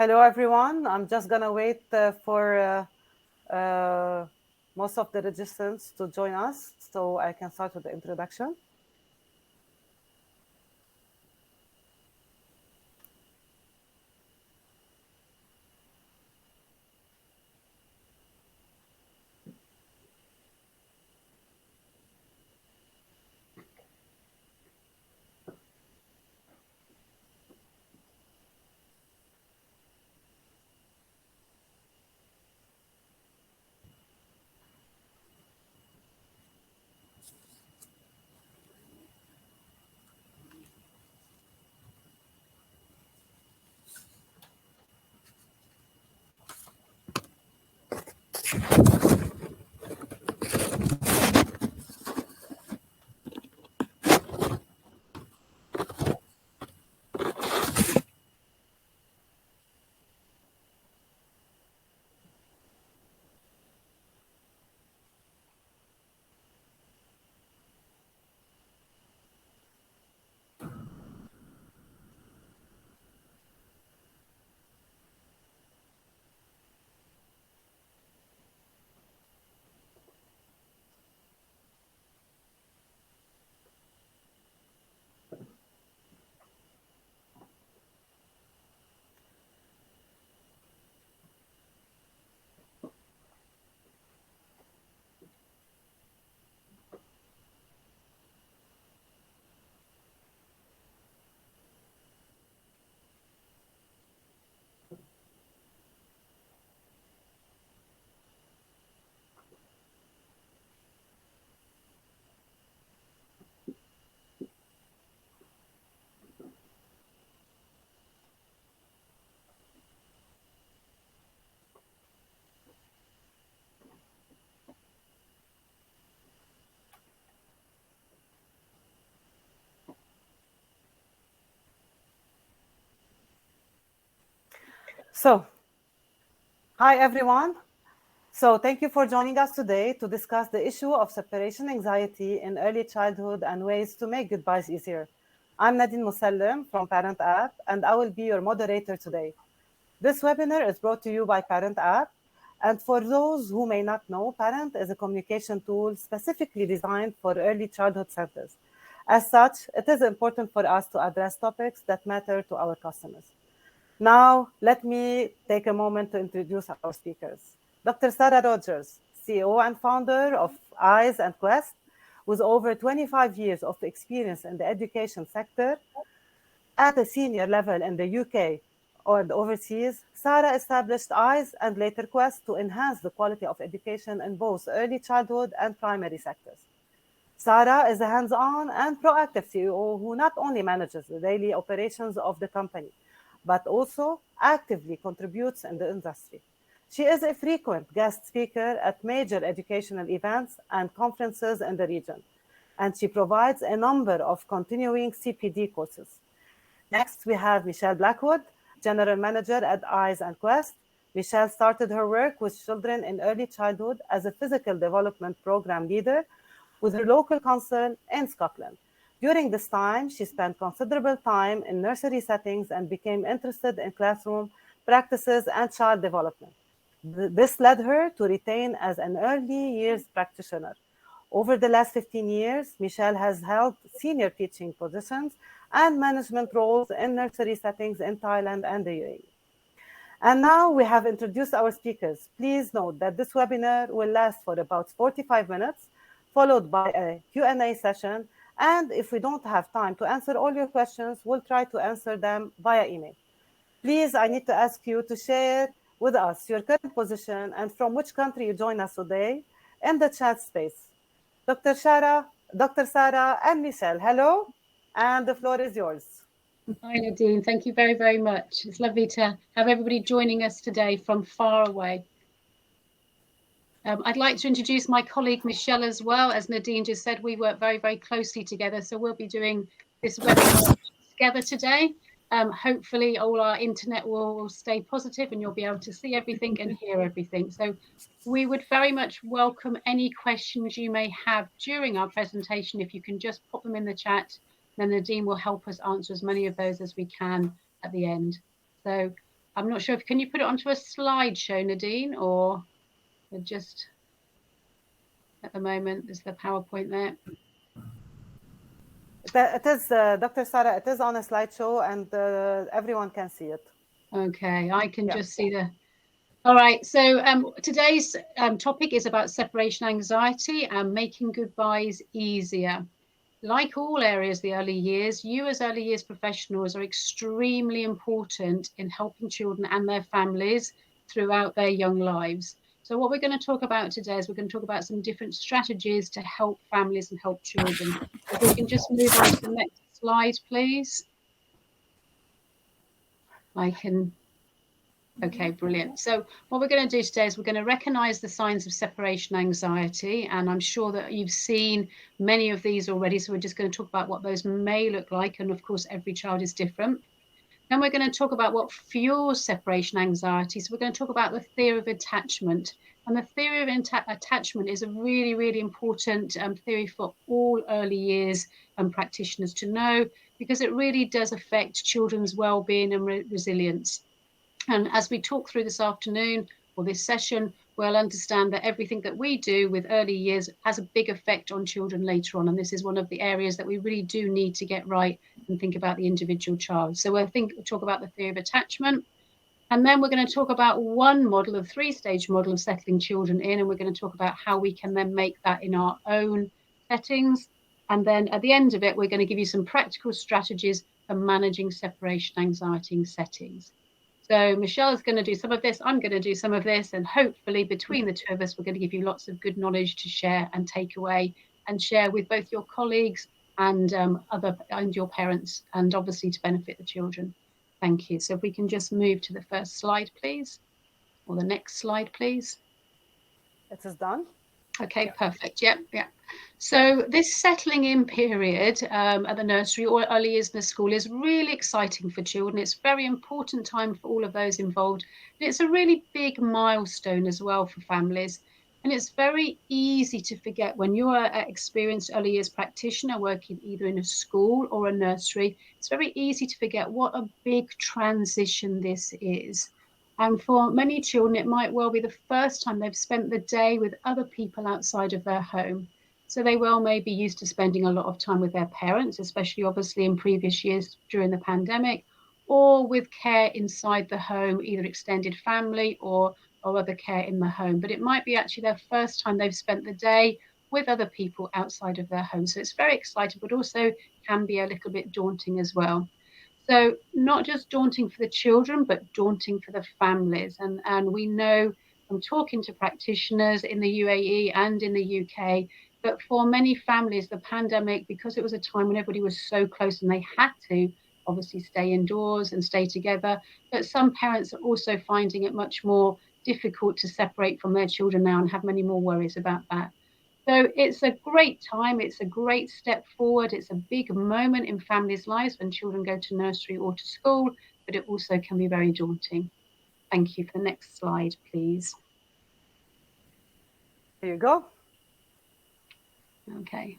Hello, everyone. I'm just going to wait for most of the registrants to join us so I can start with the introduction. So, hi, everyone. So, thank you for joining us today to discuss the issue of separation anxiety in early childhood and ways to make goodbyes easier. I'm Nadine Musallem from Parent App, and I will be your moderator today. This webinar is brought to you by Parent App. And for those who may not know, Parent is a communication tool specifically designed for early childhood centers. As such, it is important for us to address topics that matter to our customers. Now, let me take a moment to introduce our speakers. Dr. Sarah Rogers, CEO and founder of EYES and Quest, with over 25 years of experience in the education sector at a senior level in the UK or overseas. Sarah established EYES and later Quest to enhance the quality of education in both early childhood and primary sectors. Sarah is a hands-on and proactive CEO who not only manages the daily operations of the company, but also actively contributes in the industry. She is a frequent guest speaker at major educational events and conferences in the region, and she provides a number of continuing CPD courses. Next, we have Michelle Blackwood, General Manager at EYES and Quest. Michelle started her work with children in early childhood as a physical development program leader with her local council in Scotland. During this time, she spent considerable time in nursery settings and became interested in classroom practices and child development. This led her to retain as an early years practitioner. Over the last 15 years, Michelle has held senior teaching positions and management roles in nursery settings in Thailand and the UAE. And now we have introduced our speakers. Please note that this webinar will last for about 45 minutes, followed by a Q&A session. And if we don't have time to answer all your questions, we'll try to answer them via email. Please, I need to ask you to share with us your current position and from which country you join us today in the chat space. Dr. Sarah, and Michelle, hello, and the floor is yours. Hi, Nadine. Thank you very, very much. It's lovely to have everybody joining us today from far away. I'd like to introduce my colleague, Michelle, as well. As Nadine just said, we work very, very closely together. So we'll be doing this webinar together today. Hopefully all our internet will stay positive and you'll be able to see everything and hear everything. So we would very much welcome any questions you may have during our presentation. If you can just pop them in the chat, then Nadine will help us answer as many of those as we can at the end. So I'm not sure if, can you put it onto a slideshow, Nadine, or just at the moment, there's the PowerPoint there. It is, Dr. Sarah, it is on a slideshow and everyone can see it. Okay, I can just see the... All right, so today's topic is about separation anxiety and making goodbyes easier. Like all areas of the early years, you as early years professionals are extremely important in helping children and their families throughout their young lives. So what we're going to talk about today is we're going to talk about some different strategies to help families and help children. If we can just move on to the next slide, please. Okay, brilliant. So what we're going to do today is we're going to recognize the signs of separation anxiety. And I'm sure that you've seen many of these already. So we're just going to talk about what those may look like. And of course, every child is different. Then we're going to talk about what fuels separation anxiety. So we're going to talk about the theory of attachment. And the theory of attachment is a really, really important theory for all early years practitioners to know, because it really does affect children's well-being and resilience. And as we talk through this afternoon or this session, we'll understand that everything that we do with early years has a big effect on children later on. And this is one of the areas that we really do need to get right and think about the individual child. So we'll talk about the theory of attachment. And then we're going to talk about one model, a three-stage model of settling children in. And we're going to talk about how we can then make that in our own settings. And then at the end of it, we're going to give you some practical strategies for managing separation anxiety in settings. So Michelle is going to do some of this, I'm going to do some of this, and hopefully between the two of us, we're going to give you lots of good knowledge to share and take away and share with both your colleagues and your parents, and obviously to benefit the children. Thank you. So if we can just move to the first slide, please, or the next slide, please. It is done. Okay, perfect. Yep. So this settling in period at the nursery or early years in the school is really exciting for children. It's a very important time for all of those involved. And it's a really big milestone as well for families. And it's very easy to forget when you're an experienced early years practitioner working either in a school or a nursery. It's very easy to forget what a big transition this is. And for many children, it might well be the first time they've spent the day with other people outside of their home. So they may be used to spending a lot of time with their parents, especially obviously in previous years during the pandemic, or with care inside the home, either extended family or other care in the home. But it might be actually their first time they've spent the day with other people outside of their home. So it's very exciting, but also can be a little bit daunting as well. So not just daunting for the children, but daunting for the families. And we know from talking to practitioners in the UAE and in the UK, that for many families, the pandemic, because it was a time when everybody was so close and they had to obviously stay indoors and stay together, but some parents are also finding it much more difficult to separate from their children now and have many more worries about that. So it's a great time. It's a great step forward. It's a big moment in families' lives when children go to nursery or to school, but it also can be very daunting. Thank you. For the next slide, please. There you go. Okay.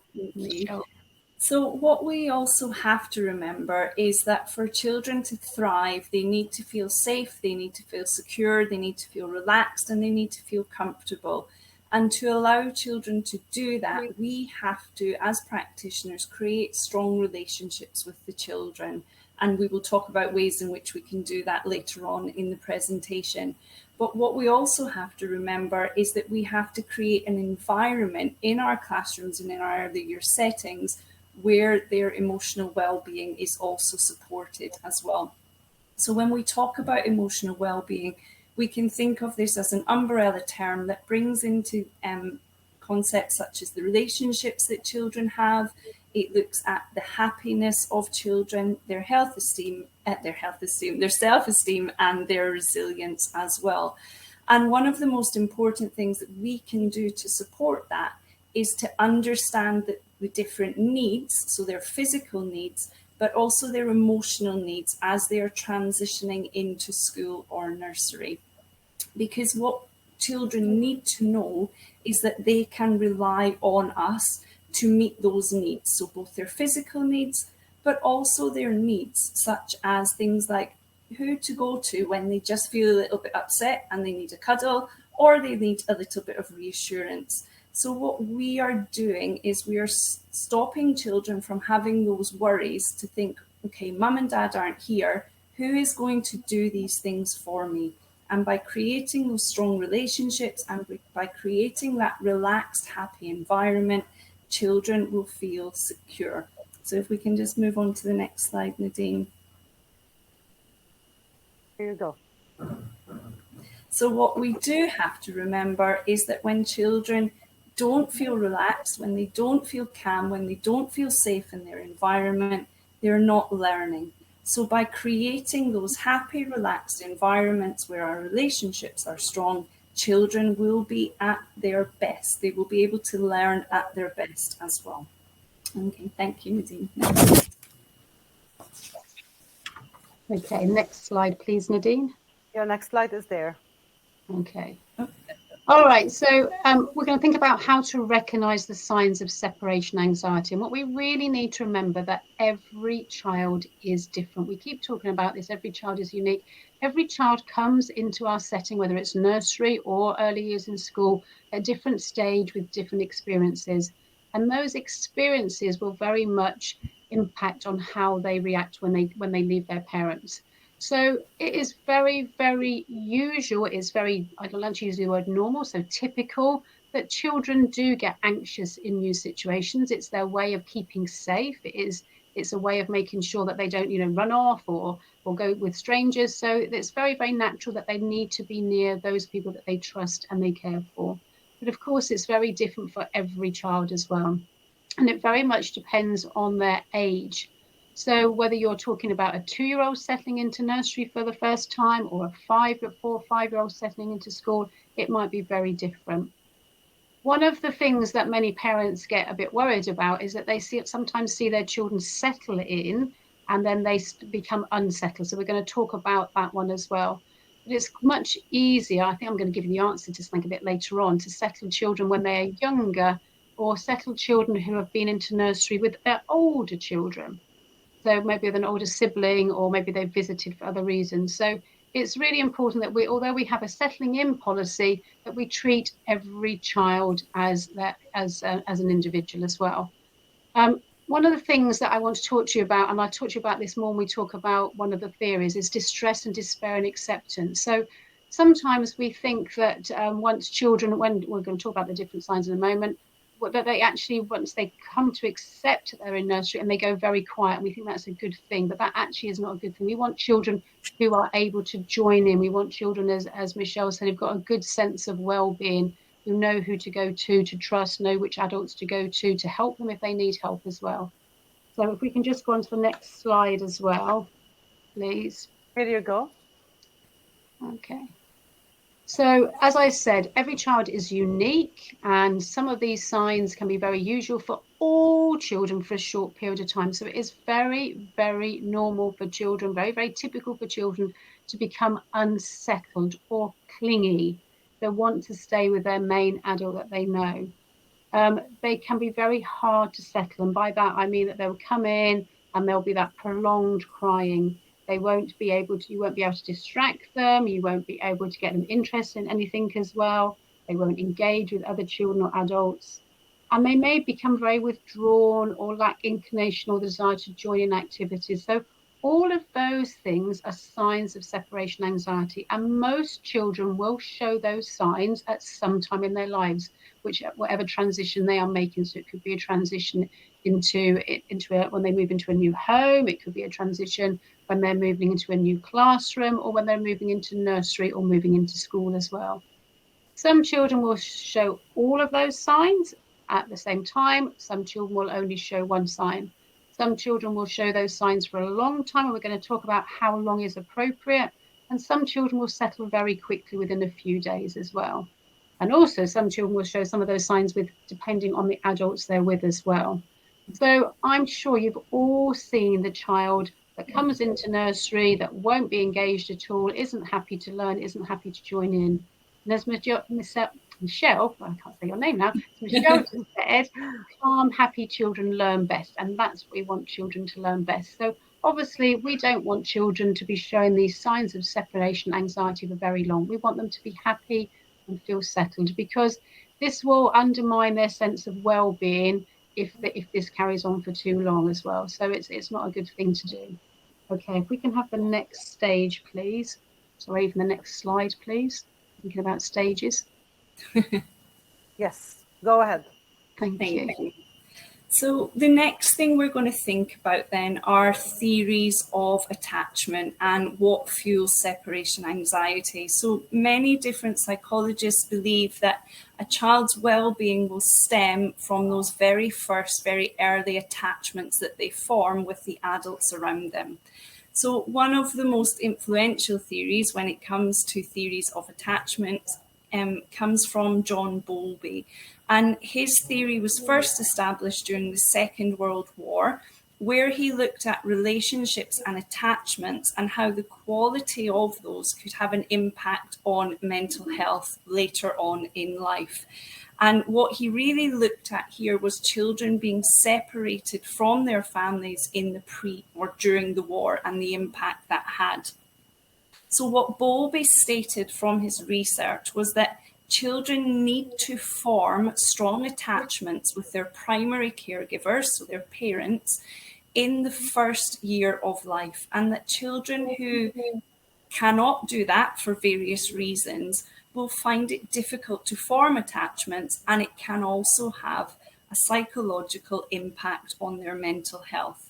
So what we also have to remember is that for children to thrive, they need to feel safe, they need to feel secure, they need to feel relaxed, and they need to feel comfortable. And to allow children to do that, we have to, as practitioners, create strong relationships with the children. And we will talk about ways in which we can do that later on in the presentation. But what we also have to remember is that we have to create an environment in our classrooms and in our early year settings where their emotional well-being is also supported as well. So when we talk about emotional well-being, we can think of this as an umbrella term that brings into concepts such as the relationships that children have. It looks at the happiness of children, their self-esteem, and their resilience as well. And one of the most important things that we can do to support that is to understand that the different needs, so their physical needs, but also their emotional needs as they are transitioning into school or nursery. Because what children need to know is that they can rely on us to meet those needs. So both their physical needs, but also their needs, such as things like who to go to when they just feel a little bit upset and they need a cuddle, or they need a little bit of reassurance. So what we are doing is we are stopping children from having those worries to think, okay, mum and dad aren't here. Who is going to do these things for me? And by creating those strong relationships and by creating that relaxed, happy environment, children will feel secure. So if we can just move on to the next slide, Nadine. Here you go. So what we do have to remember is that when children don't feel relaxed, when they don't feel calm, when they don't feel safe in their environment, they're not learning. So by creating those happy, relaxed environments where our relationships are strong, children will be at their best. They will be able to learn at their best as well. Okay, thank you, Nadine. Okay, next slide, please, Nadine. Your next slide is there. Okay. All right, so we're going to think about how to recognize the signs of separation anxiety. And what we really need to remember that every child is different. We keep talking about this, every child is unique. Every child comes into our setting, whether it's nursery or early years in school, at a different stage with different experiences. And those experiences will very much impact on how they react when they leave their parents. So it is very, very usual, it's very, I don't like to use the word normal, so typical, that children do get anxious in new situations. It's their way of keeping safe. It's a way of making sure that they don't, run off or go with strangers. So it's very, very natural that they need to be near those people that they trust and they care for. But of course, it's very different for every child as well. And it very much depends on their age. So whether you're talking about a 2-year-old settling into nursery for the first time or a 4 or 5-year-old settling into school, it might be very different. One of the things that many parents get a bit worried about is that they sometimes see their children settle in and then they become unsettled. So we're going to talk about that one as well. But it's much easier, I think I'm going to give you the answer to something a bit later on, to settle children when they are younger or settle children who have been into nursery with their older children. So maybe with an older sibling, or maybe they've visited for other reasons. So it's really important that although we have a settling in policy, that we treat every child as an individual as well. One of the things that I want to talk to you about, and I talk to you about this more when we talk about one of the theories, is distress and despair and acceptance. So sometimes we think that when we're going to talk about the different signs in a moment, that they actually, once they come to accept that they're in nursery and they go very quiet, and we think that's a good thing, but that actually is not a good thing. We want children who are able to join in. We want children, as Michelle said, who've got a good sense of well-being, who know who to go to trust, know which adults to go to help them if they need help as well. So if we can just go on to the next slide as well, please. Here you go. Okay. So as I said, every child is unique, and some of these signs can be very usual for all children for a short period of time. So it is very, very normal for children, very, very typical for children to become unsettled or clingy. They want to stay with their main adult that they know. They can be very hard to settle. And by that, I mean that they'll come in and there'll be that prolonged crying. You won't be able to distract them. You won't be able to get them interested in anything as well. They won't engage with other children or adults. And they may become very withdrawn or lack inclination or desire to join in activities. So all of those things are signs of separation anxiety. And most children will show those signs at some time in their lives, whatever transition they are making. So it could be a transition when they move into a new home. It could be a transition when they're moving into a new classroom, or when they're moving into nursery or moving into school as well. Some children will show all of those signs at the same time. Some children will only show one sign. Some children will show those signs for a long time, and we're going to talk about how long is appropriate. And some children will settle very quickly within a few days as well. And also some children will show some of those signs depending on the adults they're with as well. So I'm sure you've all seen the child that comes into nursery that won't be engaged at all, isn't happy to learn, isn't happy to join in. And as Michelle, I can't say your name now, Michelle said, calm, happy children learn best. And that's what we want children to learn best. So obviously we don't want children to be showing these signs of separation anxiety for very long. We want them to be happy and feel settled, because this will undermine their sense of well-being if this carries on for too long as well. So it's not a good thing to do. Okay, if we can have the next stage, please. Sorry, even the next slide, please. Thinking about stages. Yes, go ahead. Thank you. So the next thing we're going to think about then are theories of attachment and what fuels separation anxiety. So many different psychologists believe that a child's well-being will stem from those very first, very early attachments that they form with the adults around them. So one of the most influential theories when it comes to theories of attachment comes from John Bowlby. And his theory was first established during the Second World War, where he looked at relationships and attachments and how the quality of those could have an impact on mental health later on in life. And what he really looked at here was children being separated from their families in the pre or during the war and the impact that had. So what Bowlby stated from his research was that children need to form strong attachments with their primary caregivers, so their parents, in the first year of life, and that children who cannot do that for various reasons will find it difficult to form attachments, and it can also have a psychological impact on their mental health.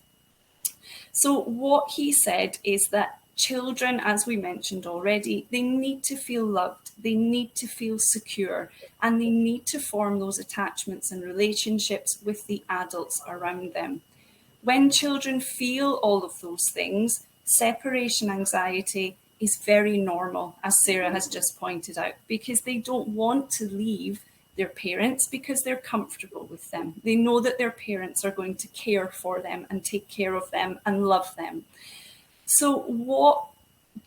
So what he said is that children, as we mentioned already, they need to feel loved, they need to feel secure, and they need to form those attachments and relationships with the adults around them. When children feel all of those things, separation anxiety is very normal, as Sarah has just pointed out, because they don't want to leave their parents because they're comfortable with them. They know that their parents are going to care for them and take care of them and love them. So what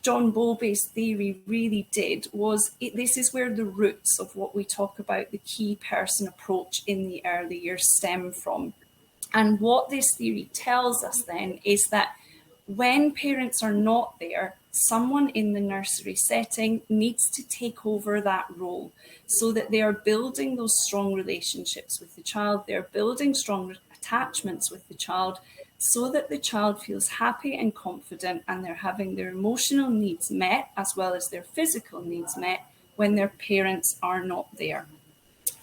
John Bowlby's theory really did was, this is where the roots of what we talk about, the key person approach in the early years, stem from. And what this theory tells us then is that when parents are not there, someone in the nursery setting needs to take over that role so that they are building those strong relationships with the child, they're building strong attachments with the child, so that the child feels happy and confident and they're having their emotional needs met as well as their physical needs met when their parents are not there.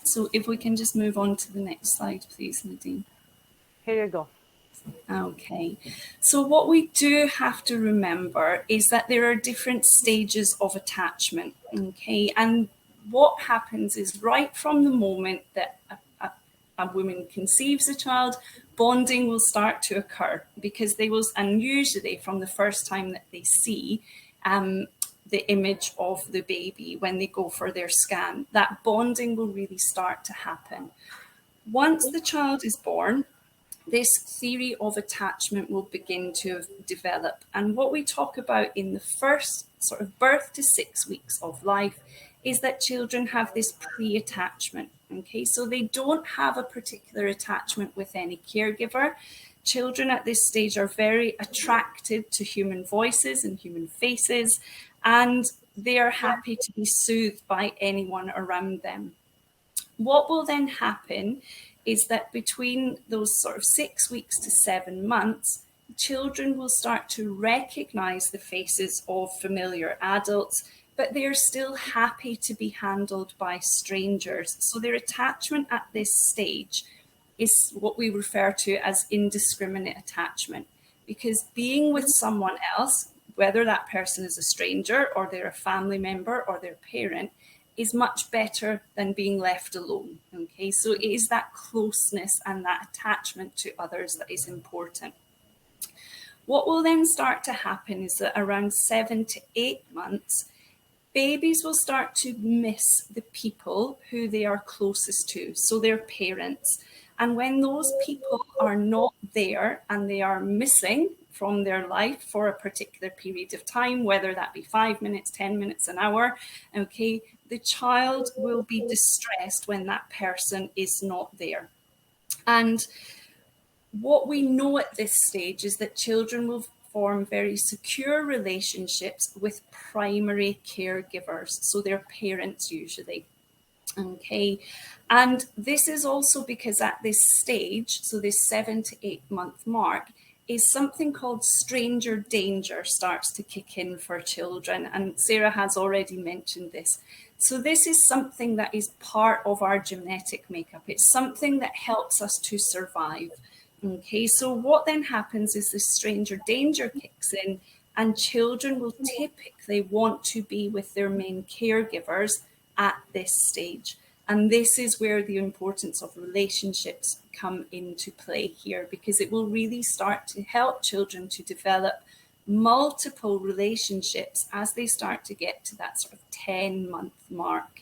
So if we can just move on to the next slide, please, Nadine. Here you go. Okay, so what we do have to remember is that there are different stages of attachment, okay? And what happens is right from the moment that a woman conceives a child, bonding will start to occur because they will, and usually from the first time that they see the image of the baby when they go for their scan, that bonding will really start to happen. Once the child is born, this theory of attachment will begin to develop. And what we talk about in the first sort of birth to 6 weeks of life is that children have this pre-attachment. Okay, so they don't have a particular attachment with any caregiver. Children at this stage are very attracted to human voices and human faces, and they are happy to be soothed by anyone around them. What will then happen is that between those sort of 6 weeks to 7 months, children will start to recognize the faces of familiar adults, but they're still happy to be handled by strangers. So their attachment at this stage is what we refer to as indiscriminate attachment, because being with someone else, whether that person is a stranger or they're a family member or their parent, is much better than being left alone. Okay, so it is that closeness and that attachment to others that is important. What will then start to happen is that around 7 to 8 months, babies will start to miss the people who they are closest to, so their parents. And when those people are not there and they are missing from their life for a particular period of time, whether that be 5 minutes, 10 minutes, an hour, okay, the child will be distressed when that person is not there. And what we know at this stage is that children will form very secure relationships with primary caregivers, so their parents usually. Okay, and this is also because at this stage, so this 7 to 8 month mark, is something called stranger danger starts to kick in for children, and Sarah has already mentioned this. So this is something that is part of our genetic makeup. It's something that helps us to survive. Okay, so what then happens is this stranger danger kicks in, and children will typically want to be with their main caregivers at this stage. And this is where the importance of relationships come into play here, because it will really start to help children to develop multiple relationships as they start to get to that sort of 10-month mark.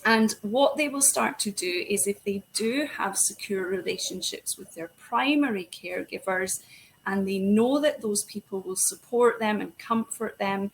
And what they will start to do is, if they do have secure relationships with their primary caregivers and they know that those people will support them and comfort them,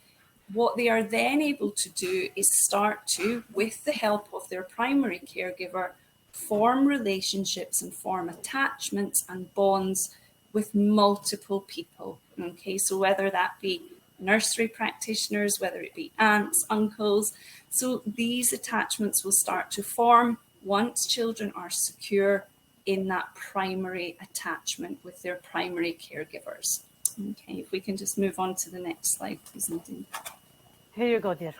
what they are then able to do is start to, with the help of their primary caregiver, form relationships and form attachments and bonds with multiple people. Okay, so whether that be nursery practitioners, whether it be aunts, uncles. So these attachments will start to form once children are secure in that primary attachment with their primary caregivers. Okay, if we can just move on to the next slide, please, Nadine. Here you go, dear.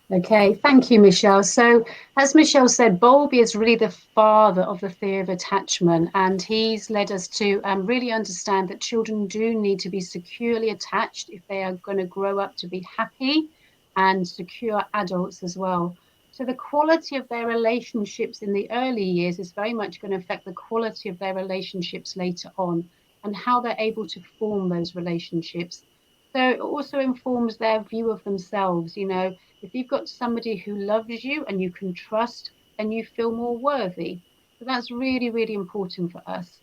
Okay, thank you, Michelle. So, as Michelle said, Bowlby is really the father of the theory of attachment, and he's led us to really understand that children do need to be securely attached if they are going to grow up to be happy and secure adults as well. So, the quality of their relationships in the early years is very much going to affect the quality of their relationships later on and how they're able to form those relationships. So, it also informs their view of themselves, you know. If you've got somebody who loves you and you can trust, then you feel more worthy. So that's really, really important for us.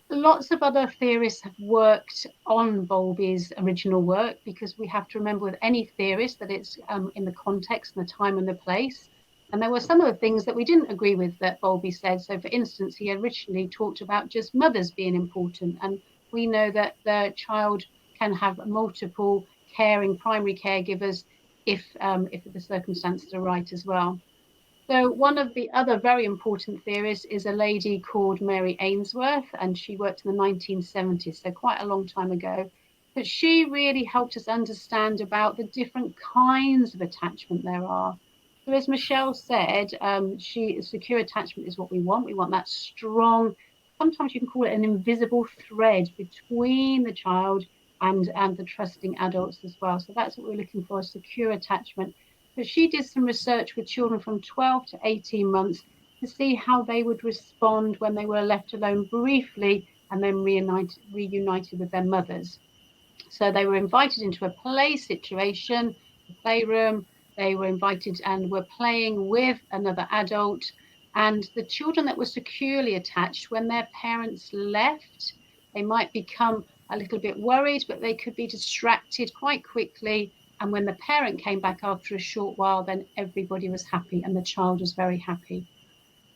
Lots of other theorists have worked on Bowlby's original work, because we have to remember with any theorist that it's in the context and the time and the place. And there were some of the things that we didn't agree with that Bowlby said. So, for instance, he originally talked about just mothers being important. And we know that the child can have multiple caring primary caregivers if the circumstances are right as well. So one of the other very important theorists is a lady called Mary Ainsworth, and she worked in the 1970s, so quite a long time ago. But she really helped us understand about the different kinds of attachment there are. So as Michelle said, secure attachment is what we want. We want that strong, sometimes you can call it an invisible thread between the child and the trusting adults as well. So that's what we're looking for, a secure attachment. But she did some research with children from 12 to 18 months to see how they would respond when they were left alone briefly and then reunited with their mothers. So they were invited into a play situation, a playroom. They were invited and were playing with another adult. And the children that were securely attached, when their parents left, they might become a little bit worried, but they could be distracted quite quickly. And when the parent came back after a short while, then everybody was happy and the child was very happy.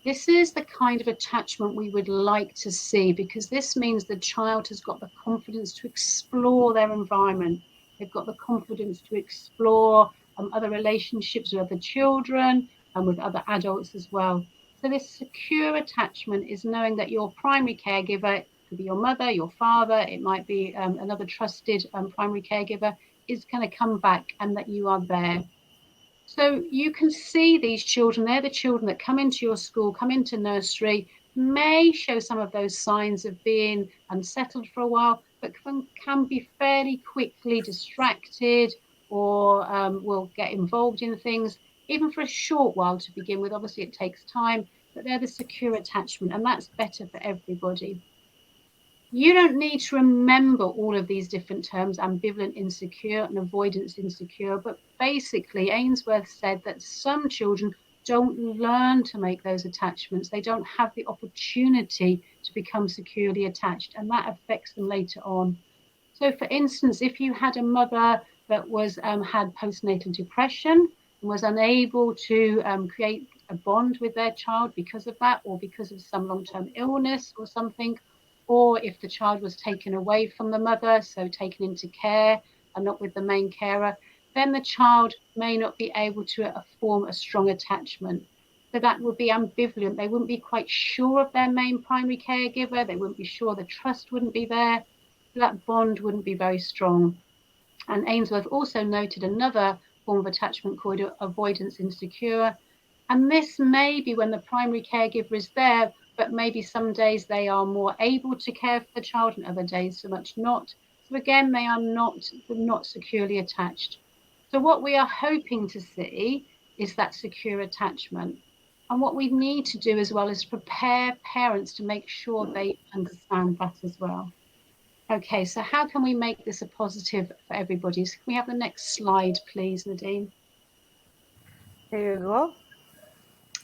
This is the kind of attachment we would like to see, because this means the child has got the confidence to explore their environment. They've got the confidence to explore other relationships with other children and with other adults as well. So this secure attachment is knowing that your primary caregiver, could be your mother, your father, it might be another trusted primary caregiver, is going to come back and that you are there. So you can see these children, they're the children that come into your school, come into nursery, may show some of those signs of being unsettled for a while, but can be fairly quickly distracted or will get involved in things, even for a short while to begin with. Obviously, it takes time, but they're the secure attachment, and that's better for everybody. You don't need to remember all of these different terms, ambivalent insecure and avoidance insecure, but basically Ainsworth said that some children don't learn to make those attachments. They don't have the opportunity to become securely attached, and that affects them later on. So for instance, if you had a mother that was had postnatal depression and was unable to create a bond with their child because of that, or because of some long-term illness or something, or if the child was taken away from the mother, so taken into care and not with the main carer, then the child may not be able to form a strong attachment. So that would be ambivalent. They wouldn't be quite sure of their main primary caregiver. They wouldn't be sure, the trust wouldn't be there. So that bond wouldn't be very strong. And Ainsworth also noted another form of attachment called avoidance insecure. And this may be when the primary caregiver is there, but maybe some days they are more able to care for the child and other days so much not. So again, they are not securely attached. So what we are hoping to see is that secure attachment. And what we need to do as well is prepare parents to make sure they understand that as well. Okay, so how can we make this a positive for everybody? So can we have the next slide, please, Nadine? Here you go.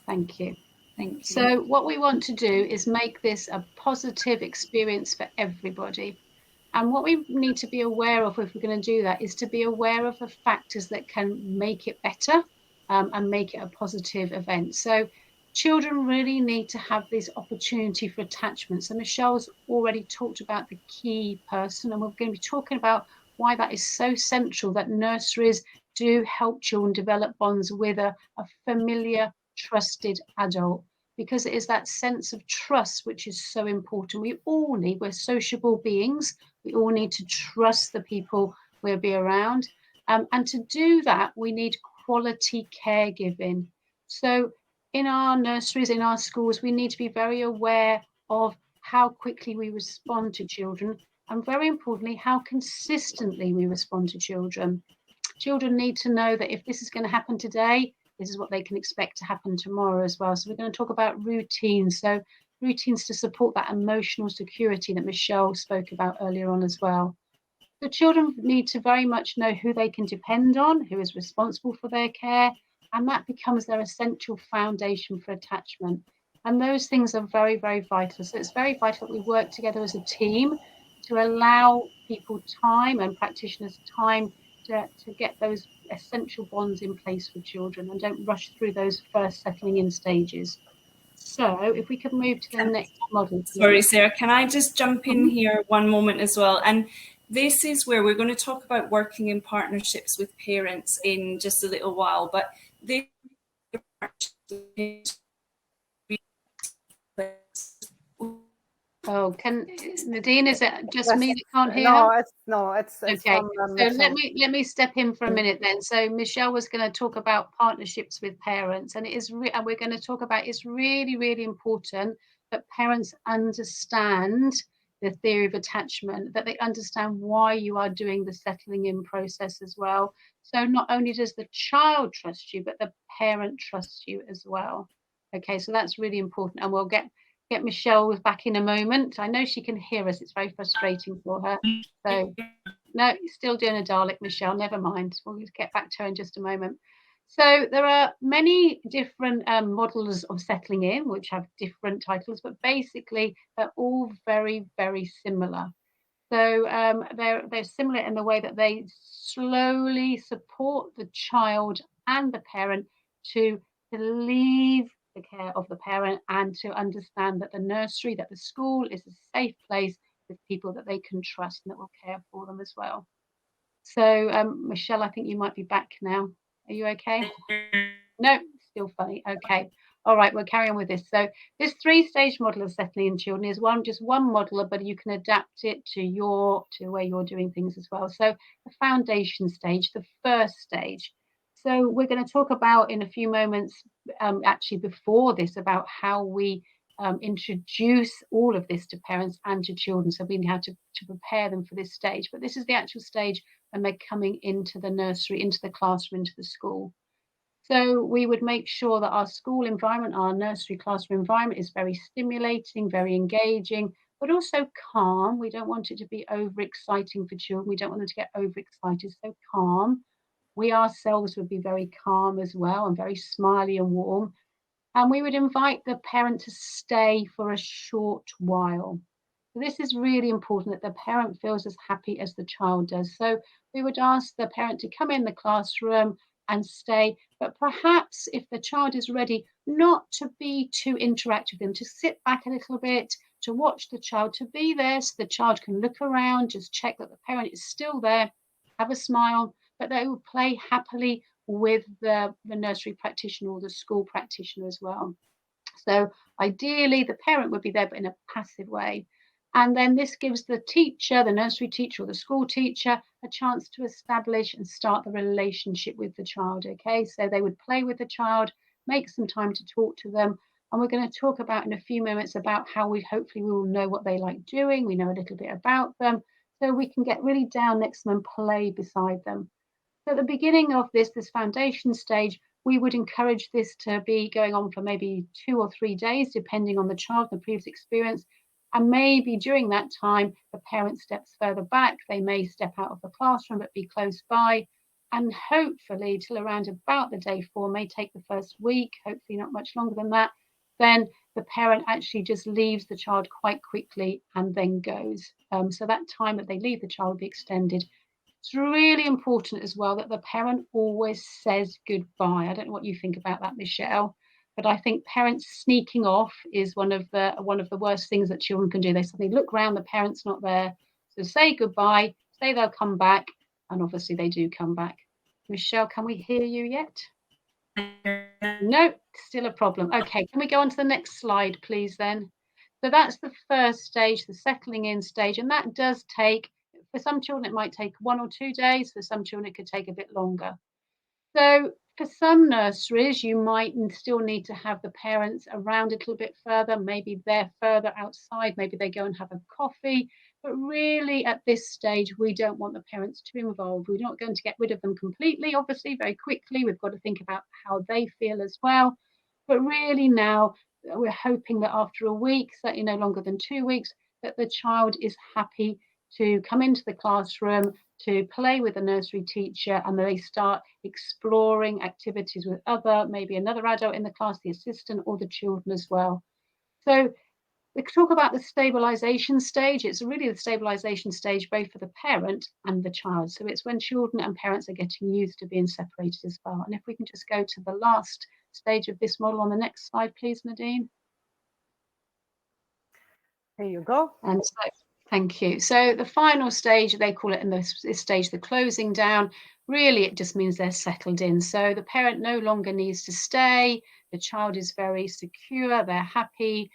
Thank you. Thank you. So what we want to do is make this a positive experience for everybody. And what we need to be aware of if we're going to do that is to be aware of the factors that can make it better and make it a positive event. So children really need to have this opportunity for attachment. So Michelle's already talked about the key person, and we're going to be talking about why that is so central, that nurseries do help children develop bonds with a familiar, trusted adult, because it is that sense of trust which is so important. We're sociable beings. We all need to trust the people we'll be around. And to do that, we need quality caregiving. So in our nurseries, in our schools, we need to be very aware of how quickly we respond to children, and very importantly, how consistently we respond to children. Children need to know that if this is going to happen today, this is what they can expect to happen tomorrow as well. So we're going to talk about routines. So routines to support that emotional security that Michelle spoke about earlier on as well. The children need to very much know who they can depend on, who is responsible for their care, and that becomes their essential foundation for attachment. And those things are very, very vital. So it's very vital that we work together as a team to allow people time and practitioners time to get those essential bonds in place with children, and don't rush through those first settling in stages. So if we could move to the next model, please. Sorry, Sarah, can I just jump in here one moment as well? And this is where we're going to talk about working in partnerships with parents in just a little while, but this Oh, Nadine, is it just Yes. me that can't hear No, her? it's Okay, from so Michelle. let me step in for a minute then. So Michelle was going to talk about partnerships with parents, and and we're going to talk about, it's really, really important that parents understand the theory of attachment, that they understand why you are doing the settling in process as well. So not only does the child trust you, but the parent trusts you as well. Okay, so that's really important, and we'll get Michelle back in a moment. I know she can hear us. It's very frustrating for her. So no, still doing a Dalek, Michelle. Never mind. We'll get back to her in just a moment. So there are many different models of settling in, which have different titles, but basically they're all very, very similar. So they're similar in the way that they slowly support the child and the parent to leave the care of the parent, and to understand that the nursery, that the school is a safe place with people that they can trust and that will care for them as well. So Michelle, I think you might be back now. Are you okay? No, still funny. Okay. All right, we'll carry on with this. So this three-stage model of settling in children is just one model, but you can adapt it to where you're doing things as well. So the foundation stage, the first stage. So we're going to talk about in a few moments, actually before this, about how we introduce all of this to parents and to children. So we have to prepare them for this stage. But this is the actual stage when they're coming into the nursery, into the classroom, into the school. So we would make sure that our school environment, our nursery classroom environment, is very stimulating, very engaging, but also calm. We don't want it to be overexciting for children. We don't want them to get overexcited, so calm. We ourselves would be very calm as well, and very smiley and warm. And we would invite the parent to stay for a short while. So this is really important, that the parent feels as happy as the child does. So we would ask the parent to come in the classroom and stay, but perhaps if the child is ready, not to be too interactive with them, to sit back a little bit, to watch the child, to be there so the child can look around, just check that the parent is still there, have a smile, but they will play happily with the nursery practitioner or the school practitioner as well. So ideally, the parent would be there, but in a passive way. And then this gives the teacher, the nursery teacher or the school teacher, a chance to establish and start the relationship with the child. Okay, so they would play with the child, make some time to talk to them. And we're going to talk about in a few moments about how we will know what they like doing. We know a little bit about them, so we can get really down next to them and play beside them. So at the beginning of this foundation stage, we would encourage this to be going on for maybe 2 or 3 days, depending on the child, the previous experience. And maybe during that time, the parent steps further back. They may step out of the classroom, but be close by. And hopefully till around about the day 4, may take the first week, hopefully not much longer than that, then the parent actually just leaves the child quite quickly and then goes. So that time that they leave the child will be extended. It's really important as well that the parent always says goodbye. I don't know what you think about that, Michelle, but I think parents sneaking off is one of the worst things that children can do. They suddenly look around, the parent's not there. So say goodbye, say they'll come back, and obviously they do come back. Michelle, can we hear you yet? No, still a problem. Okay, can we go on to the next slide, please, then? So that's the first stage, the settling in stage, and that does take, for some children, it might take 1 or 2 days. For some children, it could take a bit longer. So for some nurseries, you might still need to have the parents around a little bit further. Maybe they're further outside. Maybe they go and have a coffee. But really, at this stage, we don't want the parents too involved. We're not going to get rid of them completely, obviously, very quickly. We've got to think about how they feel as well. But really now, we're hoping that after a week, certainly no longer than 2 weeks, that the child is happy to come into the classroom, to play with the nursery teacher, and they start exploring activities with maybe another adult in the class, the assistant, or the children as well. So we talk about the stabilization stage. It's really the stabilization stage both for the parent and the child. So it's when children and parents are getting used to being separated as well. And if we can just go to the last stage of this model on the next slide, please, Nadine. Here you go. And so, thank you. So the final stage, they call it in this stage, the closing down. Really, it just means they're settled in. So the parent no longer needs to stay. The child is very secure. They're happy.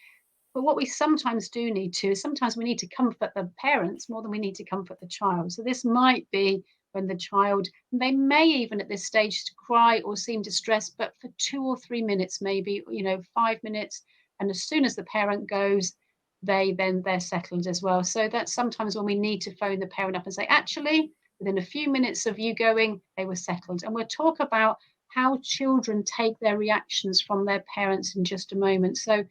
But what we sometimes do need to is sometimes we need to comfort the parents more than we need to comfort the child. So this might be when the child, they may even at this stage cry or seem distressed, but for 2 or 3 minutes, maybe, 5 minutes. And as soon as the parent goes, they're settled as well. So that's sometimes when we need to phone the parent up and say, actually, within a few minutes of you going, they were settled. And we'll talk about how children take their reactions from their parents in just a moment. So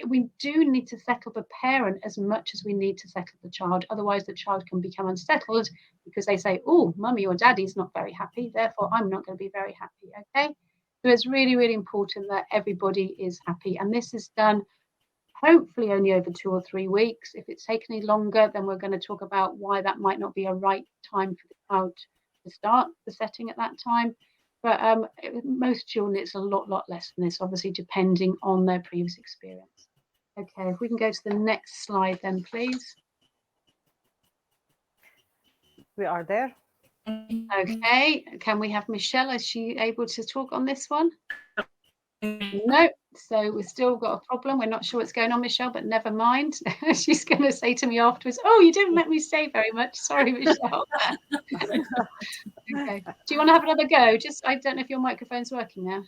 we do need to settle the parent as much as we need to settle the child. Otherwise, the child can become unsettled because they say, oh, mummy or daddy's not very happy, therefore I'm not going to be very happy. Okay. So it's really, really important that everybody is happy. And this is done hopefully only over 2 or 3 weeks. If it's taken any longer, then we're going to talk about why that might not be a right time for the child to start the setting at that time. But most children, it's a lot less than this, obviously, depending on their previous experience. Okay, if we can go to the next slide then, please. We are there. Okay, can we have Michelle? Is she able to talk on this one? No, so we've still got a problem. We're not sure what's going on, Michelle, but never mind. She's going to say to me afterwards, oh, you didn't let me say very much. Sorry, Michelle. Okay. Do you want to have another go? I don't know if your microphone's working now.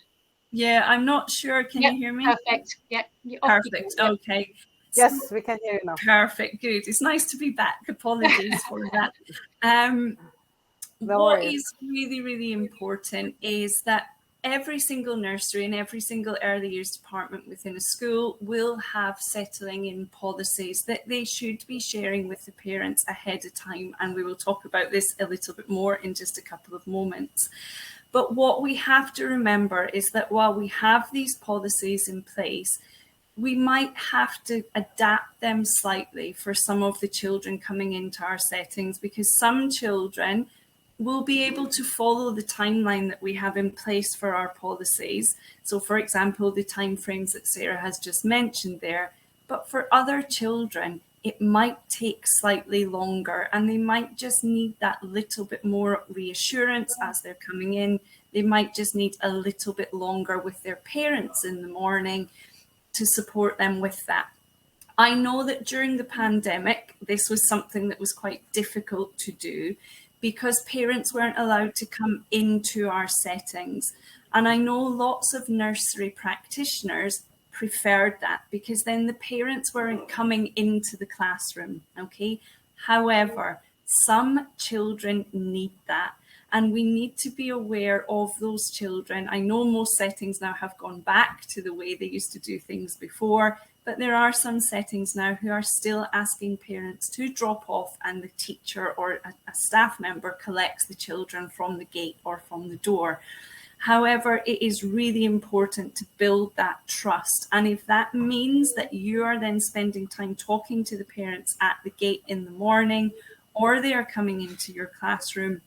Yeah, I'm not sure. Can you hear me? Perfect. Yeah. Perfect. Okay. Yes, we can hear you now. Perfect. Good. It's nice to be back. Apologies for that. No what worries. is really, really important is that every single nursery and every single early years department within a school will have settling in policies that they should be sharing with the parents ahead of time. And we will talk about this a little bit more in just a couple of moments. But what we have to remember is that while we have these policies in place, we might have to adapt them slightly for some of the children coming into our settings, because some children will be able to follow the timeline that we have in place for our policies. So, for example, the timeframes that Sarah has just mentioned there. But for other children, it might take slightly longer, and they might just need that little bit more reassurance as they're coming in. They might just need a little bit longer with their parents in the morning to support them with that. I know that during the pandemic, this was something that was quite difficult to do because parents weren't allowed to come into our settings. And I know lots of nursery practitioners preferred that because then the parents weren't coming into the classroom, okay? However, some children need that, and we need to be aware of those children. I know most settings now have gone back to the way they used to do things before, but there are some settings now who are still asking parents to drop off, and the teacher or a staff member collects the children from the gate or from the door. However, it is really important to build that trust. And if that means that you are then spending time talking to the parents at the gate in the morning, or they are coming into your classroom,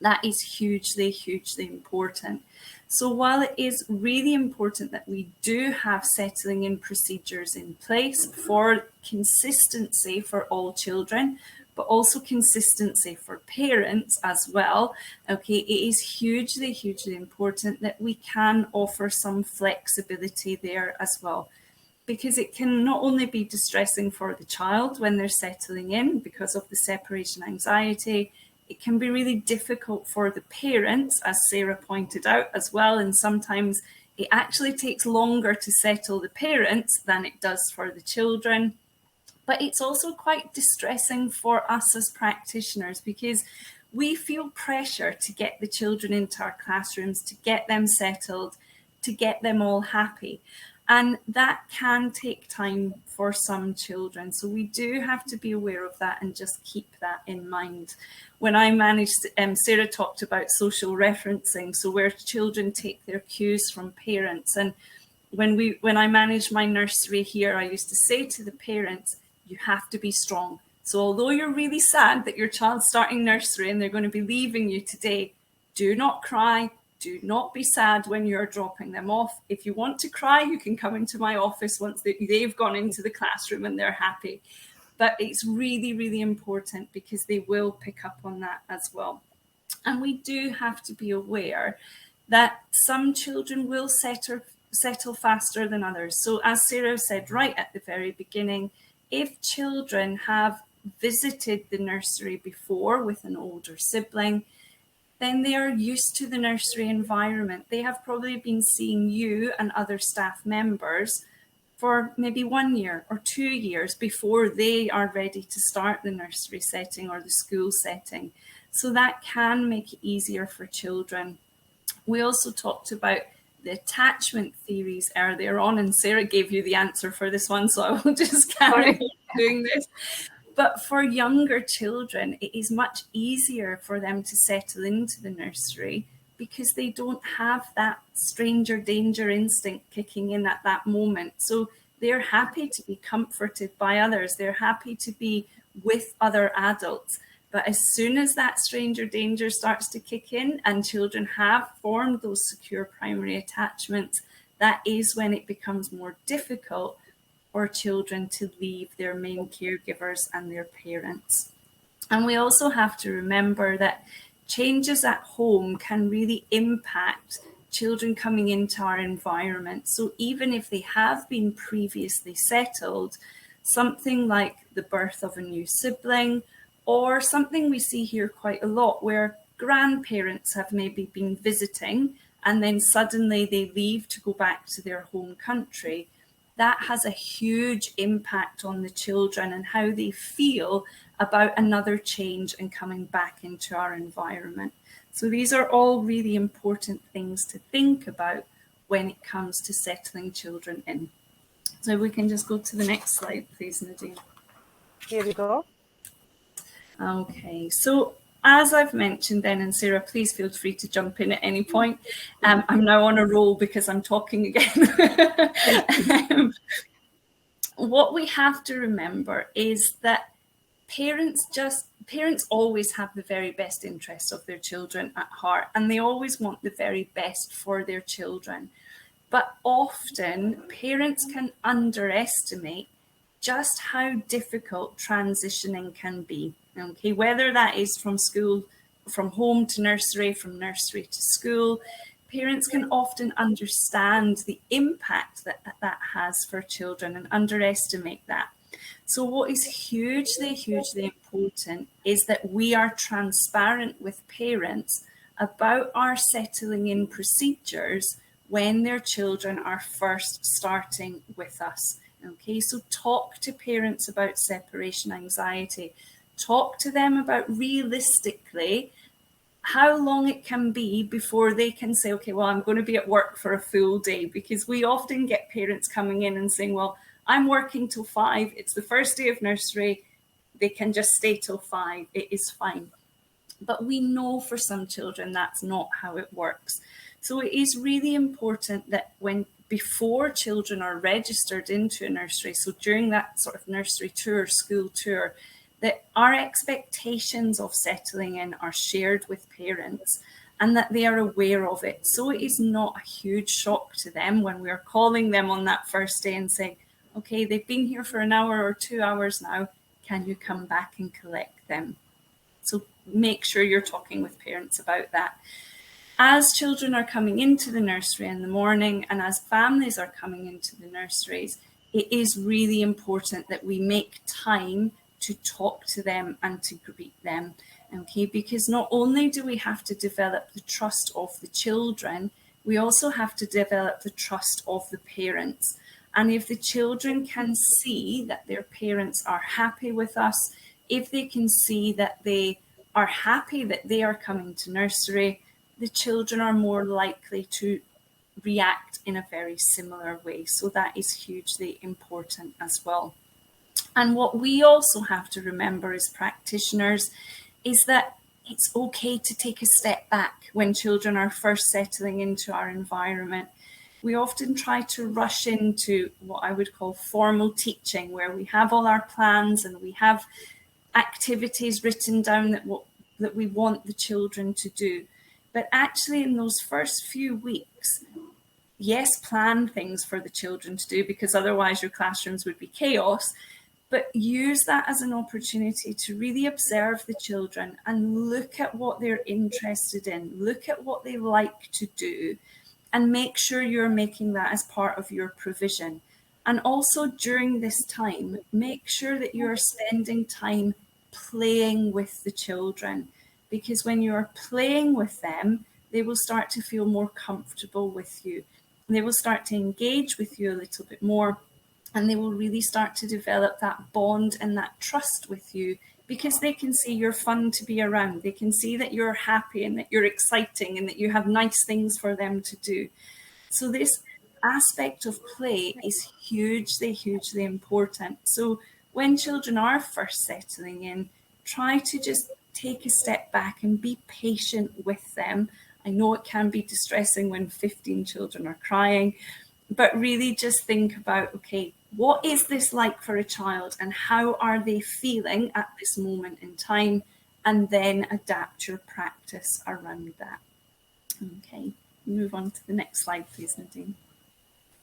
that is hugely, hugely important. So while it is really important that we do have settling in procedures in place for consistency for all children, but also consistency for parents as well, okay, it is hugely, hugely important that we can offer some flexibility there as well, because it can not only be distressing for the child when they're settling in because of the separation anxiety, it can be really difficult for the parents, as Sarah pointed out as well, and sometimes it actually takes longer to settle the parents than it does for the children. But it's also quite distressing for us as practitioners because we feel pressure to get the children into our classrooms, to get them settled, to get them all happy. And that can take time for some children. So we do have to be aware of that and just keep that in mind. When I managed, Sarah talked about social referencing, so where children take their cues from parents. And when I managed my nursery here, I used to say to the parents, you have to be strong. So although you're really sad that your child's starting nursery and they're going to be leaving you today, do not cry. Do not be sad when you're dropping them off. If you want to cry, you can come into my office once they've gone into the classroom and they're happy. But it's really, really important because they will pick up on that as well. And we do have to be aware that some children will settle faster than others. So as Sarah said right at the very beginning, if children have visited the nursery before with an older sibling, then they are used to the nursery environment. They have probably been seeing you and other staff members for maybe 1 year or 2 years before they are ready to start the nursery setting or the school setting. So that can make it easier for children. We also talked about the attachment theories earlier on, and Sarah gave you the answer for this one, so I will just carry on doing this. But for younger children, it is much easier for them to settle into the nursery because they don't have that stranger danger instinct kicking in at that moment. So they're happy to be comforted by others. They're happy to be with other adults. But as soon as that stranger danger starts to kick in and children have formed those secure primary attachments, that is when it becomes more difficult for children to leave their main caregivers and their parents. And we also have to remember that changes at home can really impact children coming into our environment. So even if they have been previously settled, something like the birth of a new sibling, or something we see here quite a lot where grandparents have maybe been visiting and then suddenly they leave to go back to their home country, that has a huge impact on the children and how they feel about another change and coming back into our environment. So these are all really important things to think about when it comes to settling children in. So we can just go to the next slide, please, Nadine. Here we go. Okay, so as I've mentioned then, and Sarah, please feel free to jump in at any point. I'm now on a roll because I'm talking again. What we have to remember is that parents always have the very best interests of their children at heart, and they always want the very best for their children. But often parents can underestimate just how difficult transitioning can be. Okay, whether that is from school, from home to nursery, from nursery to school, parents can often understand the impact that that has for children and underestimate that. So what is hugely, hugely important is that we are transparent with parents about our settling in procedures when their children are first starting with us. Okay, so talk to parents about separation anxiety. Talk to them about realistically how long it can be before they can say, okay, well, I'm going to be at work for a full day, because we often get parents coming in and saying, well, I'm working till 5. It's the first day of nursery. They can just stay till 5. It is fine. But we know for some children that's not how it works. So it is really important that before children are registered into a nursery, so during that sort of nursery tour, school tour, that our expectations of settling in are shared with parents and that they are aware of it. So it is not a huge shock to them when we are calling them on that first day and saying, okay, they've been here for an hour or 2 hours now, can you come back and collect them? So make sure you're talking with parents about that. As children are coming into the nursery in the morning and as families are coming into the nurseries, it is really important that we make time to talk to them and to greet them. Okay, because not only do we have to develop the trust of the children, we also have to develop the trust of the parents. And if the children can see that their parents are happy with us, if they can see that they are happy that they are coming to nursery, the children are more likely to react in a very similar way. So that is hugely important as well. And what we also have to remember as practitioners is that it's okay to take a step back when children are first settling into our environment. We often try to rush into what I would call formal teaching, where we have all our plans and we have activities written down that we want the children to do. But actually in those first few weeks, yes, plan things for the children to do, because otherwise your classrooms would be chaos. But use that as an opportunity to really observe the children and look at what they're interested in, look at what they like to do, and make sure you're making that as part of your provision. And also during this time, make sure that you're spending time playing with the children, because when you're playing with them, they will start to feel more comfortable with you. And they will start to engage with you a little bit more. And they will really start to develop that bond and that trust with you, because they can see you're fun to be around. They can see that you're happy and that you're exciting and that you have nice things for them to do. So this aspect of play is hugely, hugely important. So when children are first settling in, try to just take a step back and be patient with them. I know it can be distressing when 15 children are crying, but really just think about, okay, what is this like for a child and how are they feeling at this moment in time? And then adapt your practice around that. Okay, move on to the next slide, please, Nadine.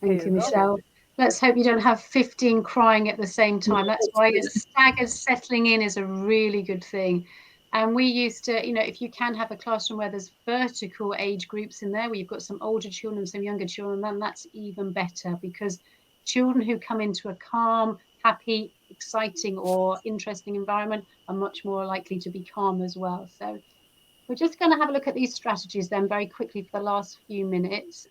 Thank you, Michelle. Let's hope you don't have 15 crying at the same time. That's why a staggered settling in is a really good thing. And we used to, if you can have a classroom where there's vertical age groups in there, where you've got some older children and some younger children, then that's even better, because children who come into a calm, happy, exciting or interesting environment are much more likely to be calm as well. So we're just going to have a look at these strategies then very quickly for the last few minutes.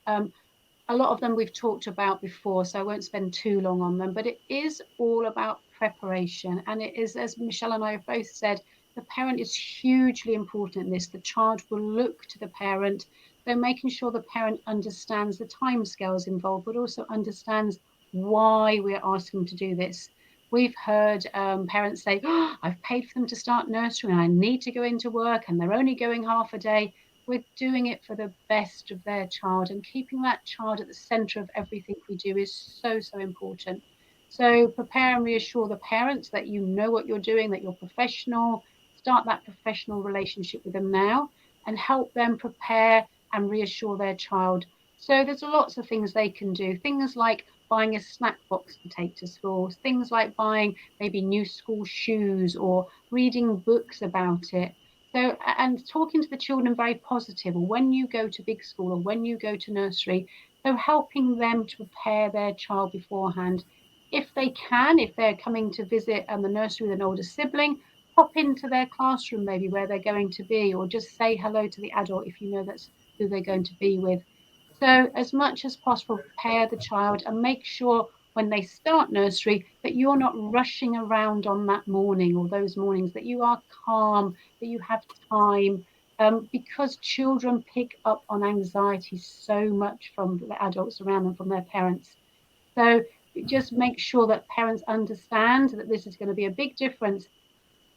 A lot of them we've talked about before, so I won't spend too long on them, but it is all about preparation. And it is, as Michelle and I have both said, the parent is hugely important in this. The child will look to the parent. So making sure the parent understands the timescales involved, but also understands why we're asking them to do this. We've heard parents say, I've paid for them to start nursery and I need to go into work and they're only going half a day. We're doing it for the best of their child, and keeping that child at the centre of everything we do is so, so important. So prepare and reassure the parents that you know what you're doing, that you're professional. Start that professional relationship with them now and help them prepare and reassure their child. So there's lots of things they can do. Things like buying a snack box to take to school, things like buying maybe new school shoes or reading books about it. So, and talking to the children very positive, or when you go to big school or when you go to nursery, so helping them to prepare their child beforehand. If they can, if they're coming to visit the nursery with an older sibling, pop into their classroom maybe where they're going to be, or just say hello to the adult if you know that's who they're going to be with. So as much as possible, prepare the child and make sure when they start nursery that you're not rushing around on that morning or those mornings, that you are calm, that you have time, because children pick up on anxiety so much from the adults around them, from their parents. So just make sure that parents understand that this is going to be a big difference.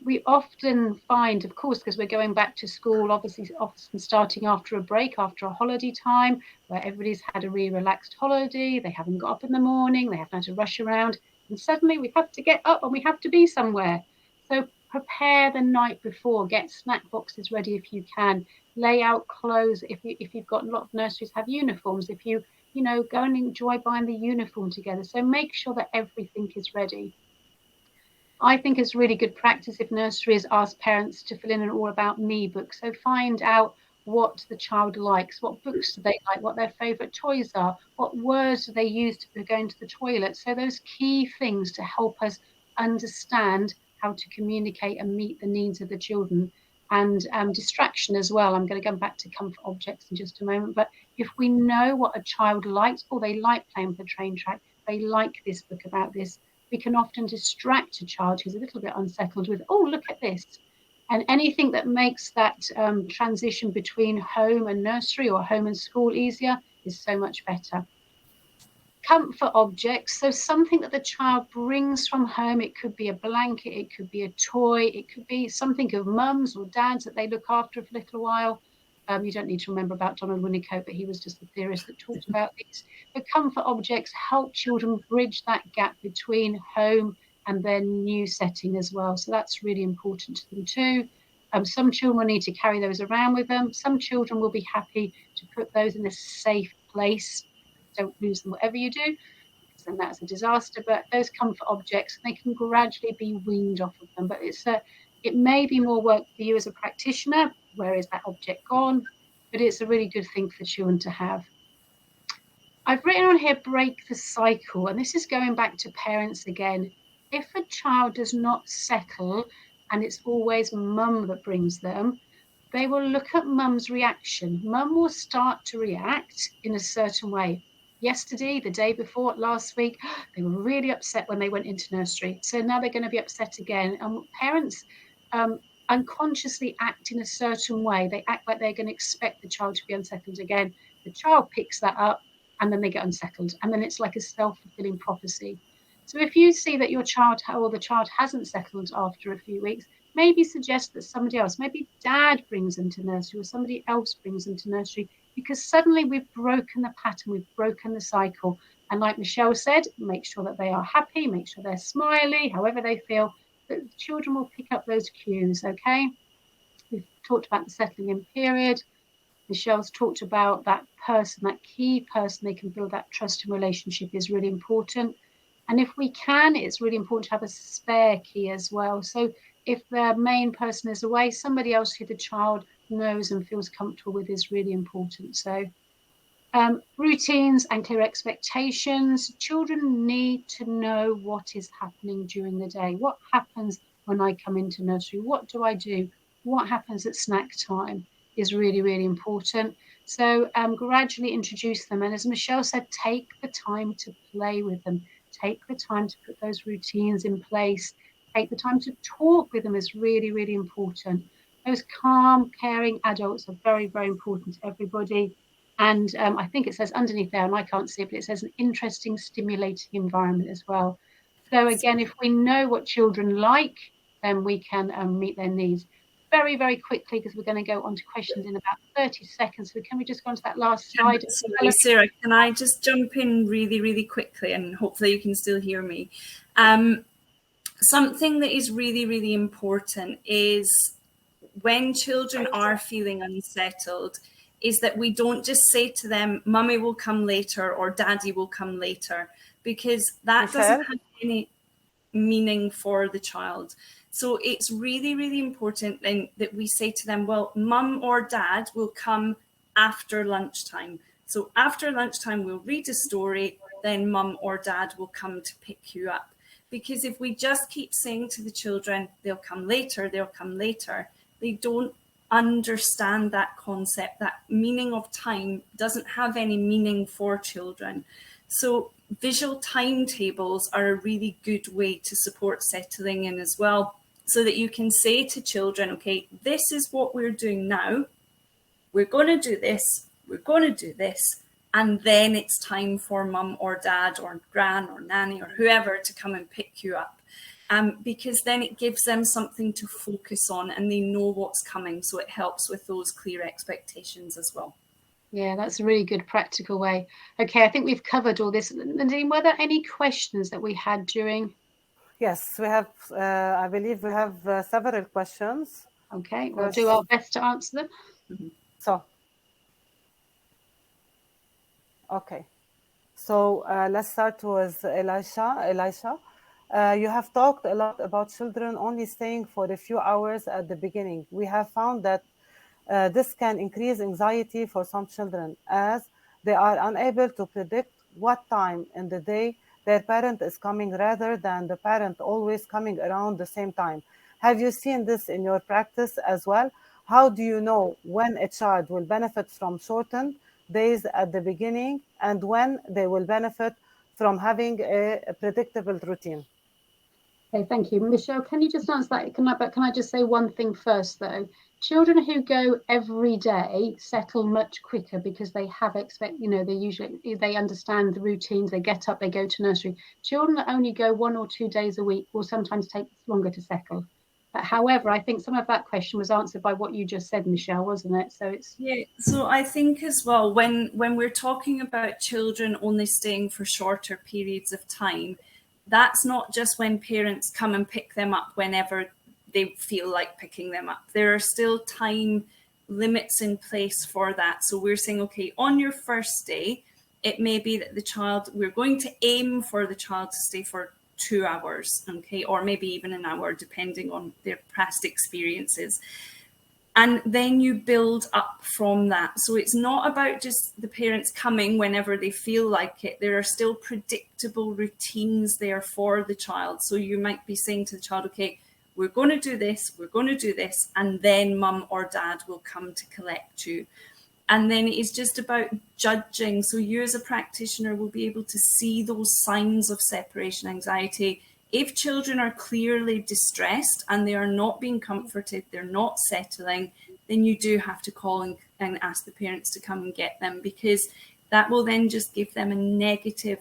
We often find, of course, because we're going back to school, obviously often starting after a break, after a holiday time, where everybody's had a really relaxed holiday, they haven't got up in the morning, they haven't had to rush around, and suddenly we have to get up and we have to be somewhere. So prepare the night before, get snack boxes ready if you can, lay out clothes if you've got a lot of nurseries have uniforms, if you go and enjoy buying the uniform together. So make sure that everything is ready. I think it's really good practice if nurseries ask parents to fill in an all about me book. So find out what the child likes, what books do they like, what their favourite toys are, what words do they use to go into the toilet. So those key things to help us understand how to communicate and meet the needs of the children. And distraction as well. I'm going to go back to comfort objects in just a moment. But if we know what a child likes, or they like playing with the train track, they like this book about this, we can often distract a child who's a little bit unsettled with, oh, look at this. And anything that makes that transition between home and nursery or home and school easier is so much better. Comfort objects, so something that the child brings from home. It could be a blanket, it could be a toy, it could be something of mum's or dad's that they look after for a little while. You don't need to remember about Donald Winnicott, but he was just the theorist that talked about these. The comfort objects help children bridge that gap between home and their new setting as well. So that's really important to them too. Some children will need to carry those around with them. Some children will be happy to put those in a safe place. Don't lose them, whatever you do, because then that's a disaster. But those comfort objects, they can gradually be weaned off of them. But it may be more work for you as a practitioner. Where is that object gone? But it's a really good thing for children to have. I've written on here, break the cycle. And this is going back to parents again. If a child does not settle and it's always mum that brings them, they will look at mum's reaction. Mum will start to react in a certain way. Yesterday, the day before, last week, they were really upset when they went into nursery. So now they're going to be upset again. And parents unconsciously act in a certain way. They act like they're going to expect the child to be unsettled again. The child picks that up and then they get unsettled. And then it's like a self-fulfilling prophecy. So if you see that your child or the child hasn't settled after a few weeks, maybe suggest that somebody else, maybe dad brings them to nursery or somebody else brings them to nursery, because suddenly we've broken the pattern, we've broken the cycle. And like Michelle said, make sure that they are happy, make sure they're smiley, however they feel, that the children will pick up those cues, okay? We've talked about the settling in period. Michelle's talked about that person, that key person they can build that trust and relationship is really important. And if we can, it's really important to have a spare key as well. So if the main person is away, somebody else who the child knows and feels comfortable with is really important. So routines and clear expectations. Children need to know what is happening during the day. What happens when I come into nursery? What do I do? What happens at snack time is really, really important. So gradually introduce them. And as Michelle said, take the time to play with them. Take the time to put those routines in place. Take the time to talk with them is really, really important. Those calm, caring adults are very, very important to everybody. And I think it says underneath there, and I can't see it, but it says an interesting, stimulating environment as well. So again, if we know what children like, then we can meet their needs. Very, very quickly, because we're going to go on to questions in about 30 seconds. So can we just go on to that last slide? Sorry, Sarah, can I just jump in really, really quickly, and hopefully you can still hear me. Something that is really, really important is when children are feeling unsettled, is that we don't just say to them, Mummy will come later or Daddy will come later. because that Michelle? doesn't have any meaning for the child. So it's really, really important then that we say to them, well, mum or dad will come after lunchtime. So after lunchtime, we'll read a story, then mum or dad will come to pick you up. Because if we just keep saying to the children, they'll come later, they don't understand that concept. That meaning of time doesn't have any meaning for children. So visual timetables are a really good way to support settling in as well, so that you can say to children, okay, this is what we're doing now. We're going to do this. We're going to do this. And then it's time for mum or dad or gran or nanny or whoever to come and pick you up. Because then it gives them something to focus on and they know what's coming. So it helps with those clear expectations as well. Yeah, that's a really good practical way. Okay, I think we've covered all this. Nadine, were there any questions that we had during? Yes, we have, I believe we have several questions. Okay, we'll do our best to answer them. So, okay. So let's start with Elisha. You have talked a lot about children only staying for a few hours at the beginning. We have found that this can increase anxiety for some children, as they are unable to predict what time in the day their parent is coming, rather than the parent always coming around the same time. Have you seen this in your practice as well? How do you know when a child will benefit from shortened days at the beginning and when they will benefit from having a predictable routine? Okay, thank you. Michelle, can you just answer that? Can I just say one thing first, though? Children who go every day settle much quicker because they have they understand the routines, they get up, they go to nursery. Children that only go 1 or 2 days a week will sometimes take longer to settle. However, I think some of that question was answered by what you just said, Michelle, wasn't it? So it's So I think as well, when we're talking about children only staying for shorter periods of time, that's not just when parents come and pick them up whenever they feel like picking them up. There are still time limits in place for that. So we're saying, okay, on your first day, it may be that we're going to aim for the child to stay for 2 hours, okay, or maybe even an hour, depending on their past experiences. And then you build up from that. So it's not about just the parents coming whenever they feel like it. There are still predictable routines there for the child. So you might be saying to the child, okay, we're going to do this, and then mum or dad will come to collect you. And then it is just about judging. So you as a practitioner will be able to see those signs of separation anxiety. If children are clearly distressed and they are not being comforted, they're not settling, then you do have to call and ask the parents to come and get them, because that will then just give them a negative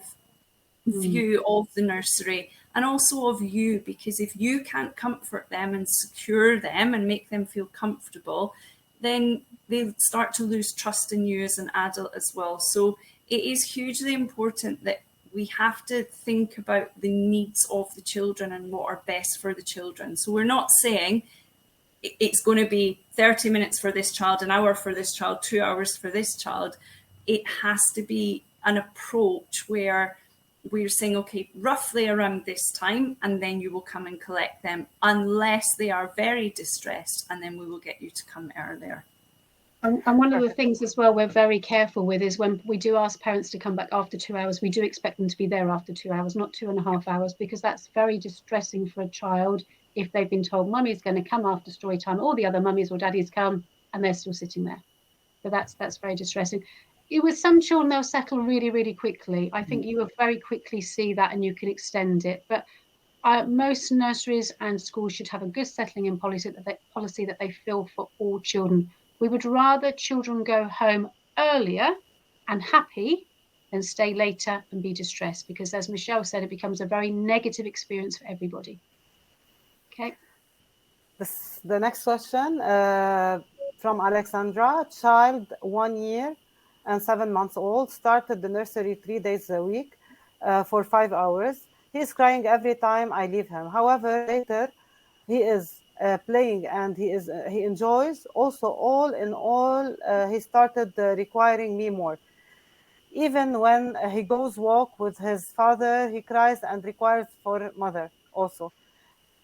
view of the nursery and also of you, because if you can't comfort them and secure them and make them feel comfortable, then they start to lose trust in you as an adult as well. So it is hugely important that we have to think about the needs of the children and what are best for the children. So we're not saying it's going to be 30 minutes for this child, an hour for this child, 2 hours for this child. It has to be an approach where we're saying, okay, roughly around this time, and then you will come and collect them, unless they are very distressed, and then we will get you to come earlier. And one of the things as well we're very careful with is when we do ask parents to come back after 2 hours, we do expect them to be there after 2 hours, not 2.5 hours, because that's very distressing for a child if they've been told mummy's going to come after story time, all the other mummies or daddies come and they're still sitting there. So that's very distressing. With some children, they'll settle really, really quickly. I think you will very quickly see that and you can extend it. But most nurseries and schools should have a good settling in policy that they feel for all children. We would rather children go home earlier and happy than stay later and be distressed, because as Michelle said, it becomes a very negative experience for everybody. Okay. The next question from Alexandra. Child 1 year and 7 months old, started the nursery 3 days a week for 5 hours. He is crying every time I leave him. However, later he is playing and he enjoys. Also, all in all, he started requiring me more. Even when he goes walk with his father, he cries and requires for mother also.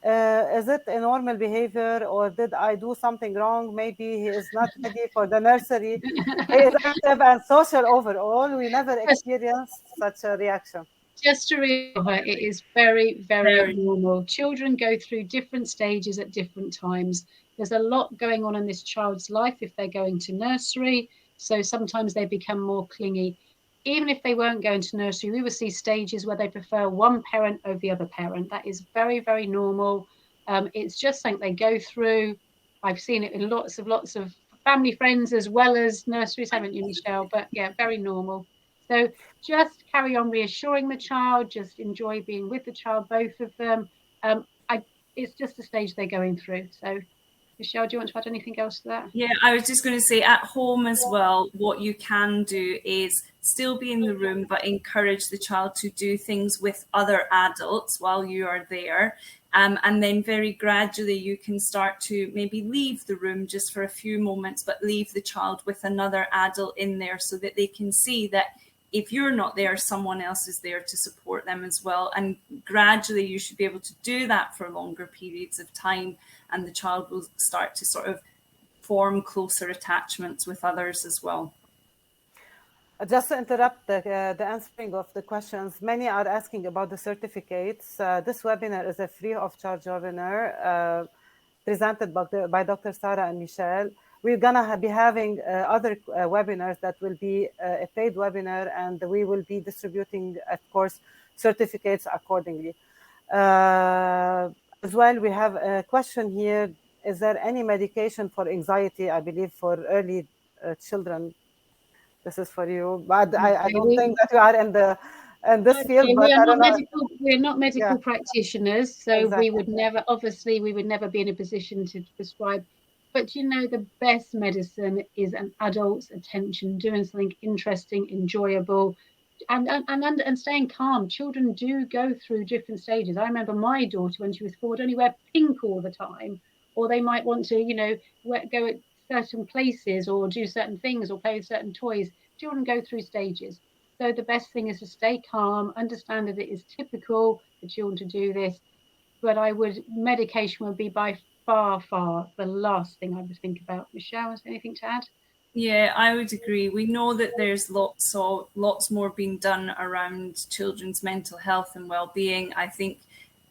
Is it a normal behavior, or did I do something wrong? Maybe he is not ready for the nursery. He is active and social overall. We never experienced such a reaction. Just to reassure her, it is very, very Very. normal. Children go through different stages at different times. There's a lot going on in this child's life if they're going to nursery. So sometimes they become more clingy. Even if they weren't going to nursery, we would see stages where they prefer one parent over the other parent. That is very, very normal. It's just something they go through. I've seen it in lots of family friends as well as nurseries, haven't you, Michelle? But yeah, very normal. So just carry on reassuring the child, just enjoy being with the child, both of them. It's just the stage they're going through. So, Michelle, do you want to add anything else to that? Yeah, I was just going to say at home as well, what you can do is still be in the room, but encourage the child to do things with other adults while you are there. And then very gradually you can start to maybe leave the room just for a few moments, but leave the child with another adult in there so that they can see that if you're not there, someone else is there to support them as well. And gradually you should be able to do that for longer periods of time, and the child will start to sort of form closer attachments with others as well. Just to interrupt the answering of the questions, many are asking about the certificates. This webinar is a free of charge webinar presented by Dr. Sarah and Michelle. We're gonna be having other webinars that will be a paid webinar, and we will be distributing, of course, certificates accordingly. As well, we have a question here. Is there any medication for anxiety? I believe for early children. This is for you, but I don't think that you are in this field. But I don't know. We're not medical Yeah, practitioners, so we exactly. would never, obviously, we would never be in a position to prescribe. But you know, the best medicine is an adult's attention, doing something interesting, enjoyable, and staying calm. Children do go through different stages. I remember my daughter when she was 4 would only wear pink all the time, or they might want to, you know, go at certain places or do certain things or play with certain toys. Children go through stages. So the best thing is to stay calm, understand that it is typical for children to do this. But medication would be by far the last thing I would think about. Michelle, is there anything to add? Yeah, I would agree. We know that there's lots more being done around children's mental health and well-being. I think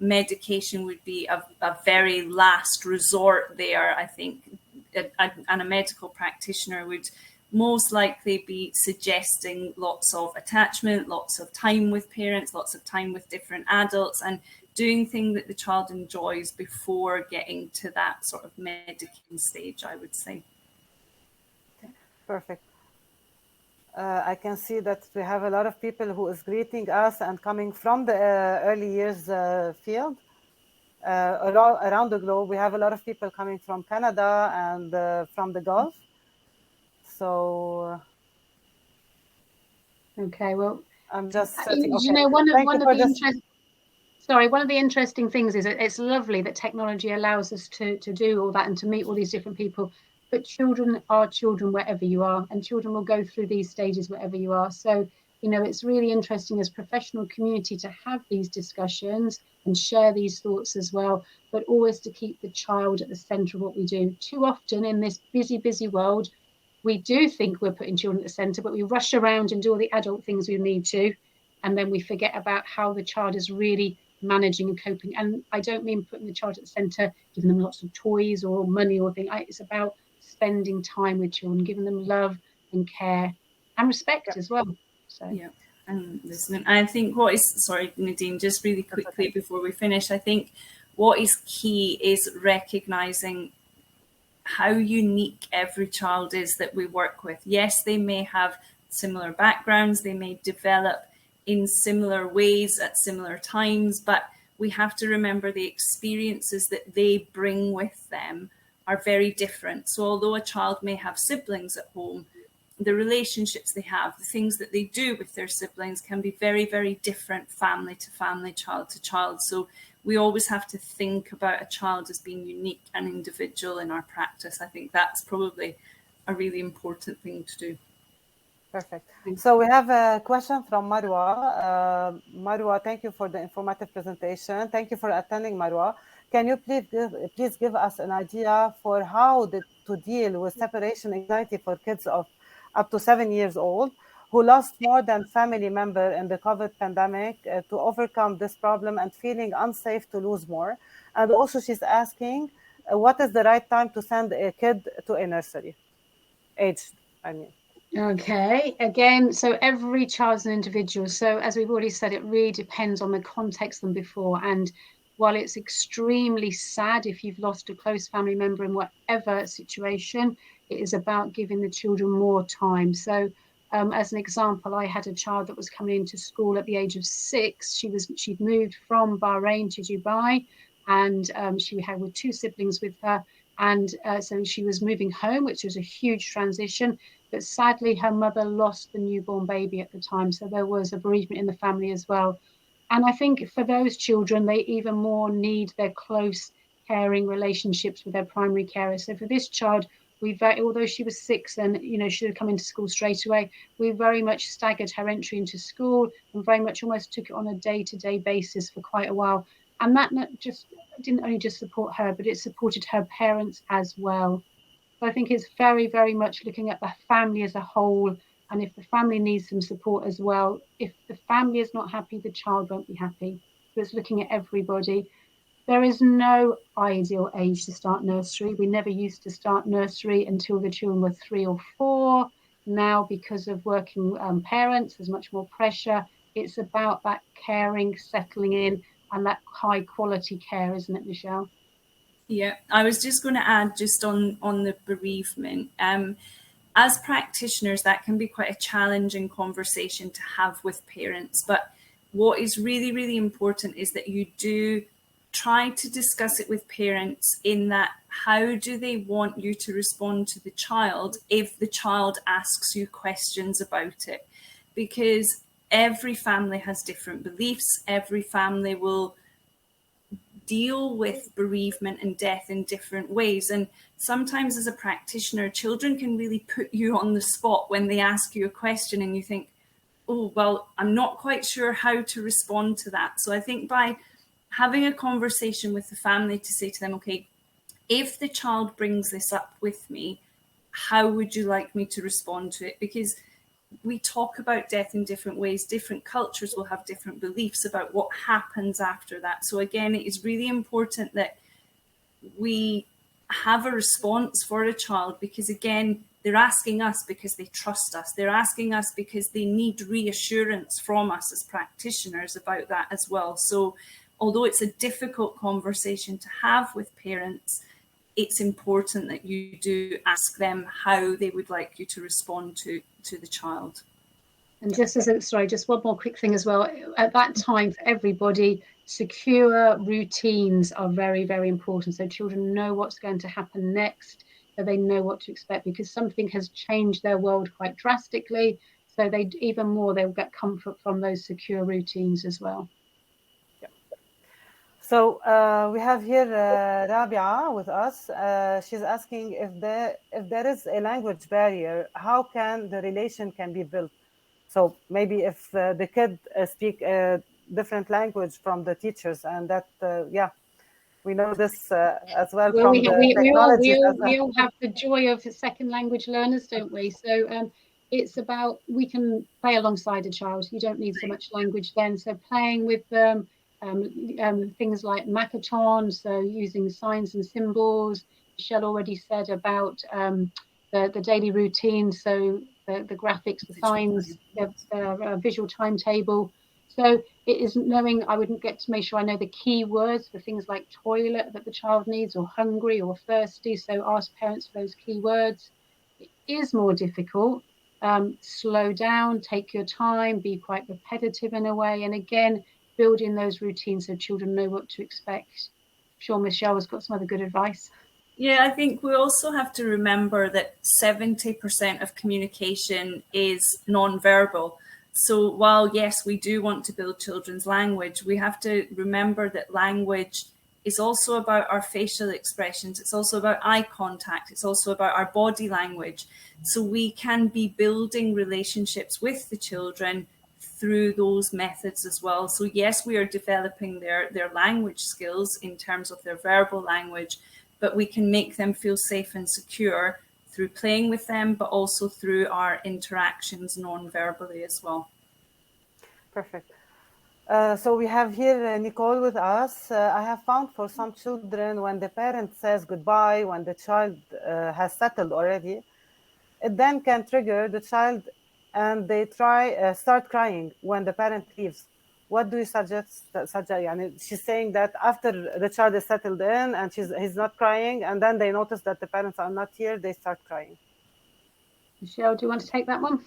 medication would be a very last resort there. I think and a medical practitioner would most likely be suggesting lots of attachment, lots of time with parents, lots of time with different adults, and doing things that the child enjoys before getting to that sort of medication stage, I would say. Perfect. I can see that we have a lot of people who is greeting us and coming from the early years field. Around the globe, we have a lot of people coming from Canada and from the Gulf. So, okay, well, I'm just searching. Okay, you know, one of the interesting things is it's lovely that technology allows us to do all that and to meet all these different people. But children are children wherever you are, and children will go through these stages wherever you are. So, you know, it's really interesting as professional community to have these discussions and share these thoughts as well, but always to keep the child at the centre of what we do. Too often in this busy world, we do think we're putting children at the centre, but we rush around and do all the adult things we need to, and then we forget about how the child is really managing and coping. And I don't mean putting the child at the centre, giving them lots of toys or money or things. It's about spending time with children, giving them love and care and respect as well. So yeah, and listening. I think what is, sorry, Nadine, just really quickly before we finish, I think what is key is recognizing how unique every child is that we work with. Yes, they may have similar backgrounds, they may develop in similar ways at similar times, but we have to remember the experiences that they bring with them are very different. So although a child may have siblings at home, the relationships they have, the things that they do with their siblings can be very different family to family, child to child. So we always have to think about a child as being unique and individual in our practice. I think that's probably a really important thing to do. Perfect. So we have a question from Marwa. Marwa, thank you for the informative presentation. Thank you for attending, Marwa. Can you please give us an idea for how to deal with separation anxiety for kids of up to 7 years old who lost more than family member in the COVID pandemic to overcome this problem and feeling unsafe to lose more? And also she's asking, what is the right time to send a kid to a nursery? Aged, I mean. Okay, again, so every child's an individual. So as we've already said, it really depends on the context than before. And while it's extremely sad if you've lost a close family member in whatever situation, it is about giving the children more time. So as an example, I had a child that was coming into school at the age of 6. She'd moved from Bahrain to Dubai, and she had with 2 siblings with her. And so she was moving home, which was a huge transition. But sadly, her mother lost the newborn baby at the time. So there was a bereavement in the family as well. And I think for those children, they even more need their close caring relationships with their primary carer. So for this child, although she was 6 and she had come into school straight away, we very much staggered her entry into school and very much almost took it on a day-to-day basis for quite a while. And that didn't only just support her, but it supported her parents as well. So I think it's very, very much looking at the family as a whole. And if the family needs some support as well, if the family is not happy, the child won't be happy. So it's looking at everybody. There is no ideal age to start nursery. We never used to start nursery until the children were 3 or 4. Now, because of working parents, there's much more pressure. It's about that caring, settling in, and that high quality care, isn't it, Michelle? Yeah, I was just going to add just on the bereavement. As practitioners, that can be quite a challenging conversation to have with parents. But what is really, really important is that you do try to discuss it with parents in that how do they want you to respond to the child if the child asks you questions about it? Because every family has different beliefs. Every family will deal with bereavement and death in different ways. And sometimes as a practitioner, children can really put you on the spot when they ask you a question and you think, oh, well, I'm not quite sure how to respond to that. So I think by having a conversation with the family to say to them, okay, if the child brings this up with me, how would you like me to respond to it? Because we talk about death in different ways. Different cultures will have different beliefs about what happens after that. So again, it is really important that we have a response for a child because, again, they're asking us because they trust us. They're asking us because they need reassurance from us as practitioners about that as well. So although it's a difficult conversation to have with parents, it's important that you do ask them how they would like you to respond to the child. And just one more quick thing as well. At that time, for everybody, secure routines are very, very important. So children know what's going to happen next, so they know what to expect because something has changed their world quite drastically. So they'll get comfort from those secure routines as well. So we have here Rabia with us. She's asking if there is a language barrier, how can the relation can be built? So maybe if the kid speak a different language from the teachers, and that we know this as well from the technology. We all have the joy of second language learners, don't we? So it's about we can play alongside a child. You don't need so much language then. So playing with them. Things like Makaton, so using signs and symbols. Michelle already said about the daily routine, so the graphics, the signs, the visual timetable. So it is knowing, I wouldn't get to make sure I know the key words for things like toilet that the child needs, or hungry or thirsty. So ask parents for those key words. It is more difficult. Slow down, take your time, be quite repetitive in a way. And again, building those routines so children know what to expect. I'm sure Michelle has got some other good advice. Yeah, I think we also have to remember that 70% of communication is non-verbal. So while, yes, we do want to build children's language, we have to remember that language is also about our facial expressions. It's also about eye contact. It's also about our body language. So we can be building relationships with the children through those methods as well. So yes, we are developing their language skills in terms of their verbal language, but we can make them feel safe and secure through playing with them, but also through our interactions non-verbally as well. Perfect. So we have here Nicole with us. I have found for some children, when the parent says goodbye, when the child has settled already, it then can trigger the child and they start crying when the parent leaves. What do you suggest? She's saying that after the child is settled in and he's not crying, and then they notice that the parents are not here, they start crying. Michelle, do you want to take that one?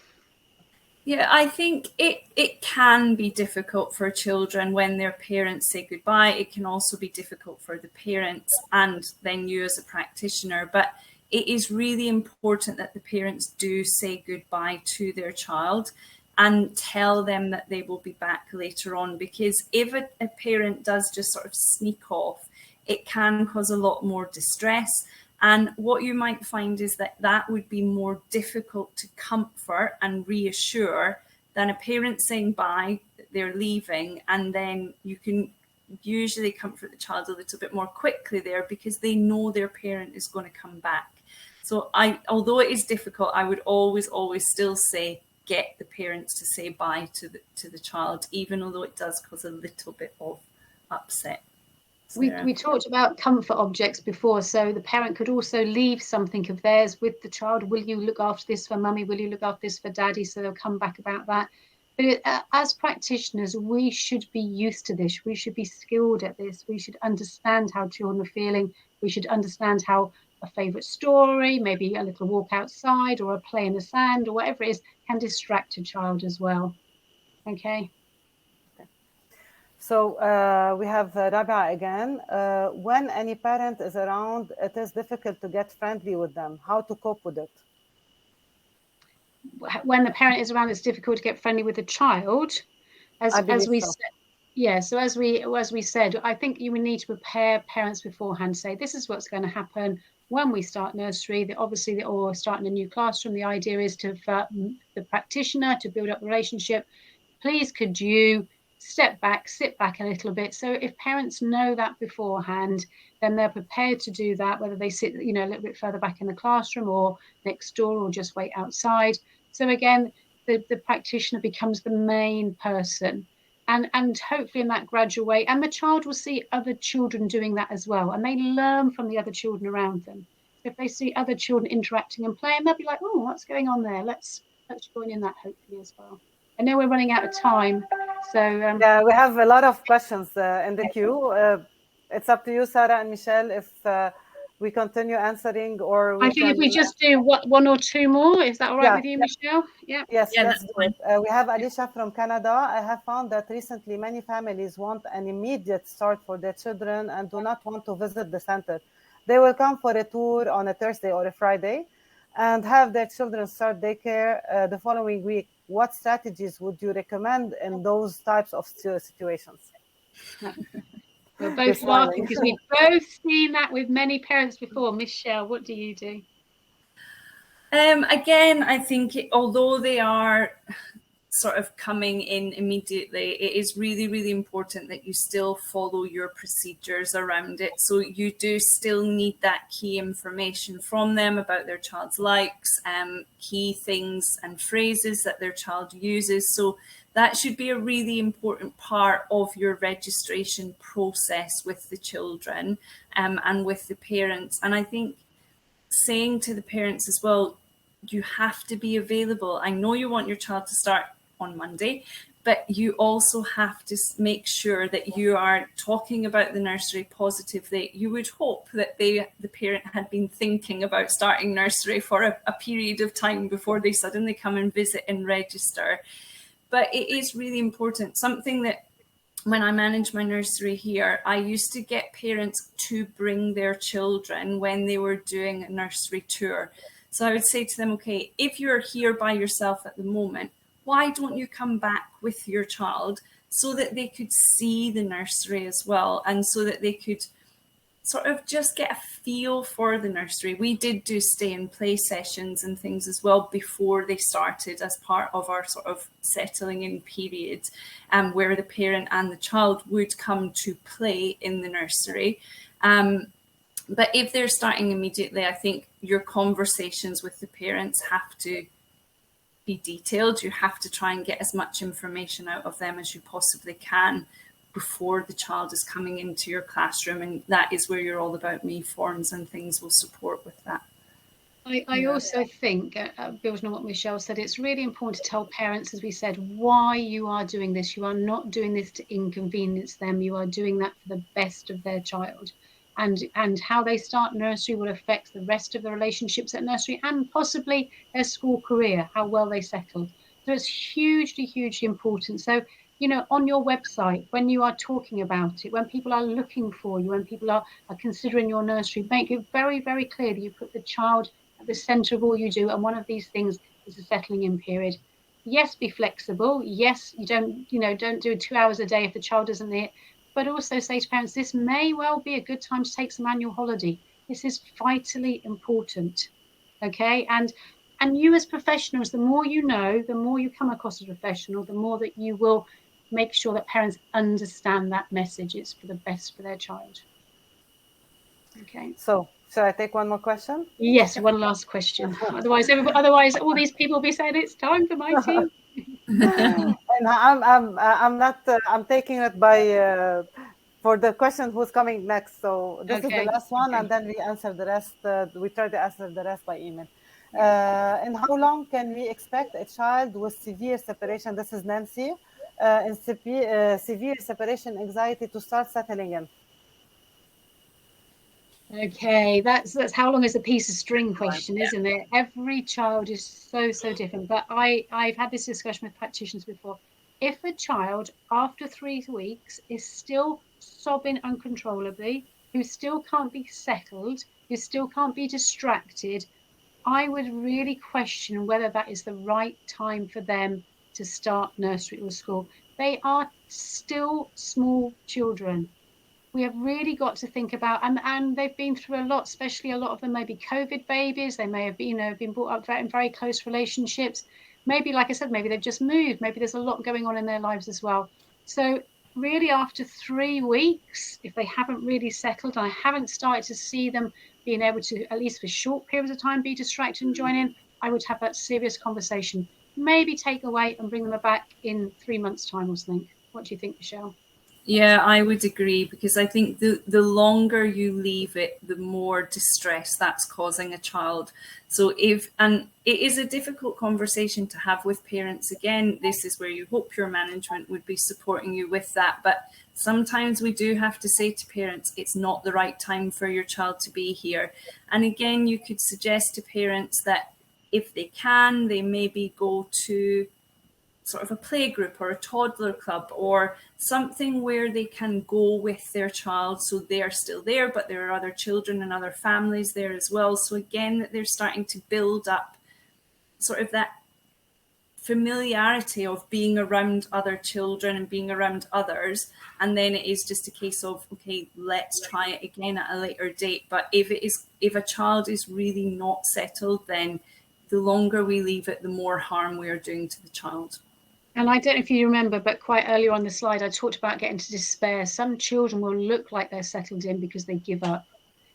Yeah, I think it can be difficult for children when their parents say goodbye. It can also be difficult for the parents and then you as a practitioner. But it is really important that the parents do say goodbye to their child and tell them that they will be back later on. Because if a parent does just sort of sneak off, it can cause a lot more distress. And what you might find is that would be more difficult to comfort and reassure than a parent saying bye, they're leaving, and then you can usually comfort the child a little bit more quickly there because they know their parent is going to come back. So although it is difficult, I would always still say get the parents to say bye to the child, even although it does cause a little bit of upset. We talked about comfort objects before, so the parent could also leave something of theirs with the child. Will you look after this for mummy? Will you look after this for daddy? So they'll come back about that. But as practitioners, we should be used to this. We should be skilled at this. We should understand how children are feeling. We should understand how a favourite story, maybe a little walk outside or a play in the sand or whatever it is, can distract a child as well. Okay. So we have Rabia again. When any parent is around, it is difficult to get friendly with them. How to cope with it? When the parent is around, it's difficult to get friendly with the child. As we said, yeah. So as we said, I think you would need to prepare parents beforehand. Say this is what's going to happen when we start nursery. Obviously, or starting a new classroom. The idea is for the practitioner to build up the relationship. Please, could you sit back a little bit. So if parents know that beforehand, then they're prepared to do that, whether they sit, a little bit further back in the classroom or next door or just wait outside. So again, the practitioner becomes the main person. And hopefully in that gradual way, and the child will see other children doing that as well. And they learn from the other children around them. So if they see other children interacting and playing, they'll be like, oh, what's going on there? Let's join in that hopefully as well. I know we're running out of time. So yeah, we have a lot of questions in the queue. It's up to you, Sarah and Michelle, if we continue answering or I think if we just do one or two more, is that all right with you, Michelle? Yeah. Yes, let's do it. We have Alicia from Canada. I have found that recently many families want an immediate start for their children and do not want to visit the center. They will come for a tour on a Thursday or a Friday and have their children start daycare the following week. What strategies would you recommend in those types of situations? We're both laughing because we've both seen that with many parents before. Michelle, what do you do? Again, I think although they are sort of coming in immediately, it is really, really important that you still follow your procedures around it. So you do still need that key information from them about their child's likes, key things and phrases that their child uses. So that should be a really important part of your registration process with the children and with the parents. And I think saying to the parents as well, you have to be available. I know you want your child to start on Monday, but you also have to make sure that you are talking about the nursery positively. You would hope that the parent had been thinking about starting nursery for a period of time before they suddenly come and visit and register. But it is really important. Something that when I managed my nursery here, I used to get parents to bring their children when they were doing a nursery tour. So I would say to them, okay, if you're here by yourself at the moment, why don't you come back with your child so that they could see the nursery as well, and so that they could sort of just get a feel for the nursery. We did do stay and play sessions and things as well before they started as part of our sort of settling in period, where the parent and the child would come to play in the nursery. But if they're starting immediately, I think your conversations with the parents have to be detailed. You have to try and get as much information out of them as you possibly can before the child is coming into your classroom. And that is where your All About Me forms and things will support with that. I also think, building on what Michelle said, it's really important to tell parents, as we said, why you are doing this. You are not doing this to inconvenience them. You are doing that for the best of their child. And how they start nursery will affect the rest of the relationships at nursery and possibly their school career, how well they settle. So it's hugely, hugely important. So, you know, on your website, when you are talking about it, when people are looking for you, when people are considering your nursery, make it very, very clear that you put the child at the centre of all you do. And one of these things is the settling in period. Yes, be flexible. Yes, don't do 2 hours a day if the child isn't there. But also say to parents, this may well be a good time to take some annual holiday. This is vitally important. Okay. And you as professionals, the more you know, the more you come across as a professional, the more that you will make sure that parents understand that message. It's for the best for their child. Okay. So, shall I take one more question? Yes, one last question. Otherwise, all these people will be saying it's time for my tea. And I'm taking it by for the question who's coming next. So this is the last one, and then we answer the rest. We try to answer the rest by email. And how long can we expect a child with severe separation? This is Nancy. In severe separation anxiety to start settling in. Okay, that's how long is a piece of string question, isn't it? Every child is so different. But I've had this discussion with practitioners before. If a child after 3 weeks is still sobbing uncontrollably, who still can't be settled, who still can't be distracted, I would really question whether that is the right time for them to start nursery or school. They are still small children. We have really got to think about, and they've been through a lot, especially a lot of them may be COVID babies. They may have been brought up in very close relationships. Maybe, like I said, maybe they've just moved. Maybe there's a lot going on in their lives as well. So really after 3 weeks, if they haven't really settled, I haven't started to see them being able to, at least for short periods of time, be distracted and join in, I would have that serious conversation. Maybe take away and bring them back in 3 months' time or something. What do you think, Michelle? Yeah, I would agree, because I think the longer you leave it, the more distress that's causing a child. So and it is a difficult conversation to have with parents. Again, this is where you hope your management would be supporting you with that. But sometimes we do have to say to parents, it's not the right time for your child to be here. And again, you could suggest to parents that if they can, they maybe go to sort of a play group or a toddler club or something where they can go with their child, so they're still there, but there are other children and other families there as well. So again, that they're starting to build up sort of that familiarity of being around other children and being around others. And then it is just a case of, okay, let's try it again at a later date. But if a child is really not settled, then the longer we leave it, the more harm we are doing to the child. And I don't know if you remember, but quite earlier on the slide, I talked about getting to despair. Some children will look like they're settled in because they give up.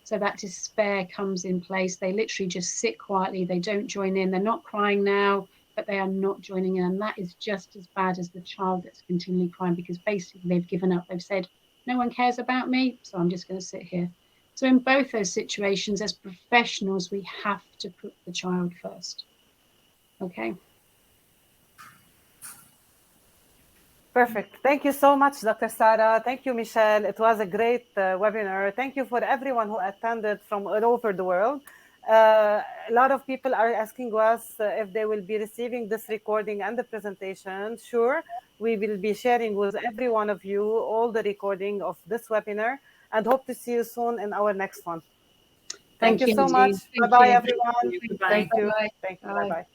So that despair comes in place. They literally just sit quietly. They don't join in. They're not crying now, but they are not joining in. And that is just as bad as the child that's continually crying, because basically they've given up. They've said, no one cares about me, so I'm just going to sit here. So in both those situations, as professionals, we have to put the child first. Okay. Perfect. Thank you so much, Dr. Sarah. Thank you, Michelle. It was a great webinar. Thank you for everyone who attended from all over the world. A lot of people are asking us if they will be receiving this recording and the presentation. Sure, we will be sharing with every one of you all the recording of this webinar, and hope to see you soon in our next one. Thank you so much. Bye-bye, everyone. Bye. Thank you. Bye-bye.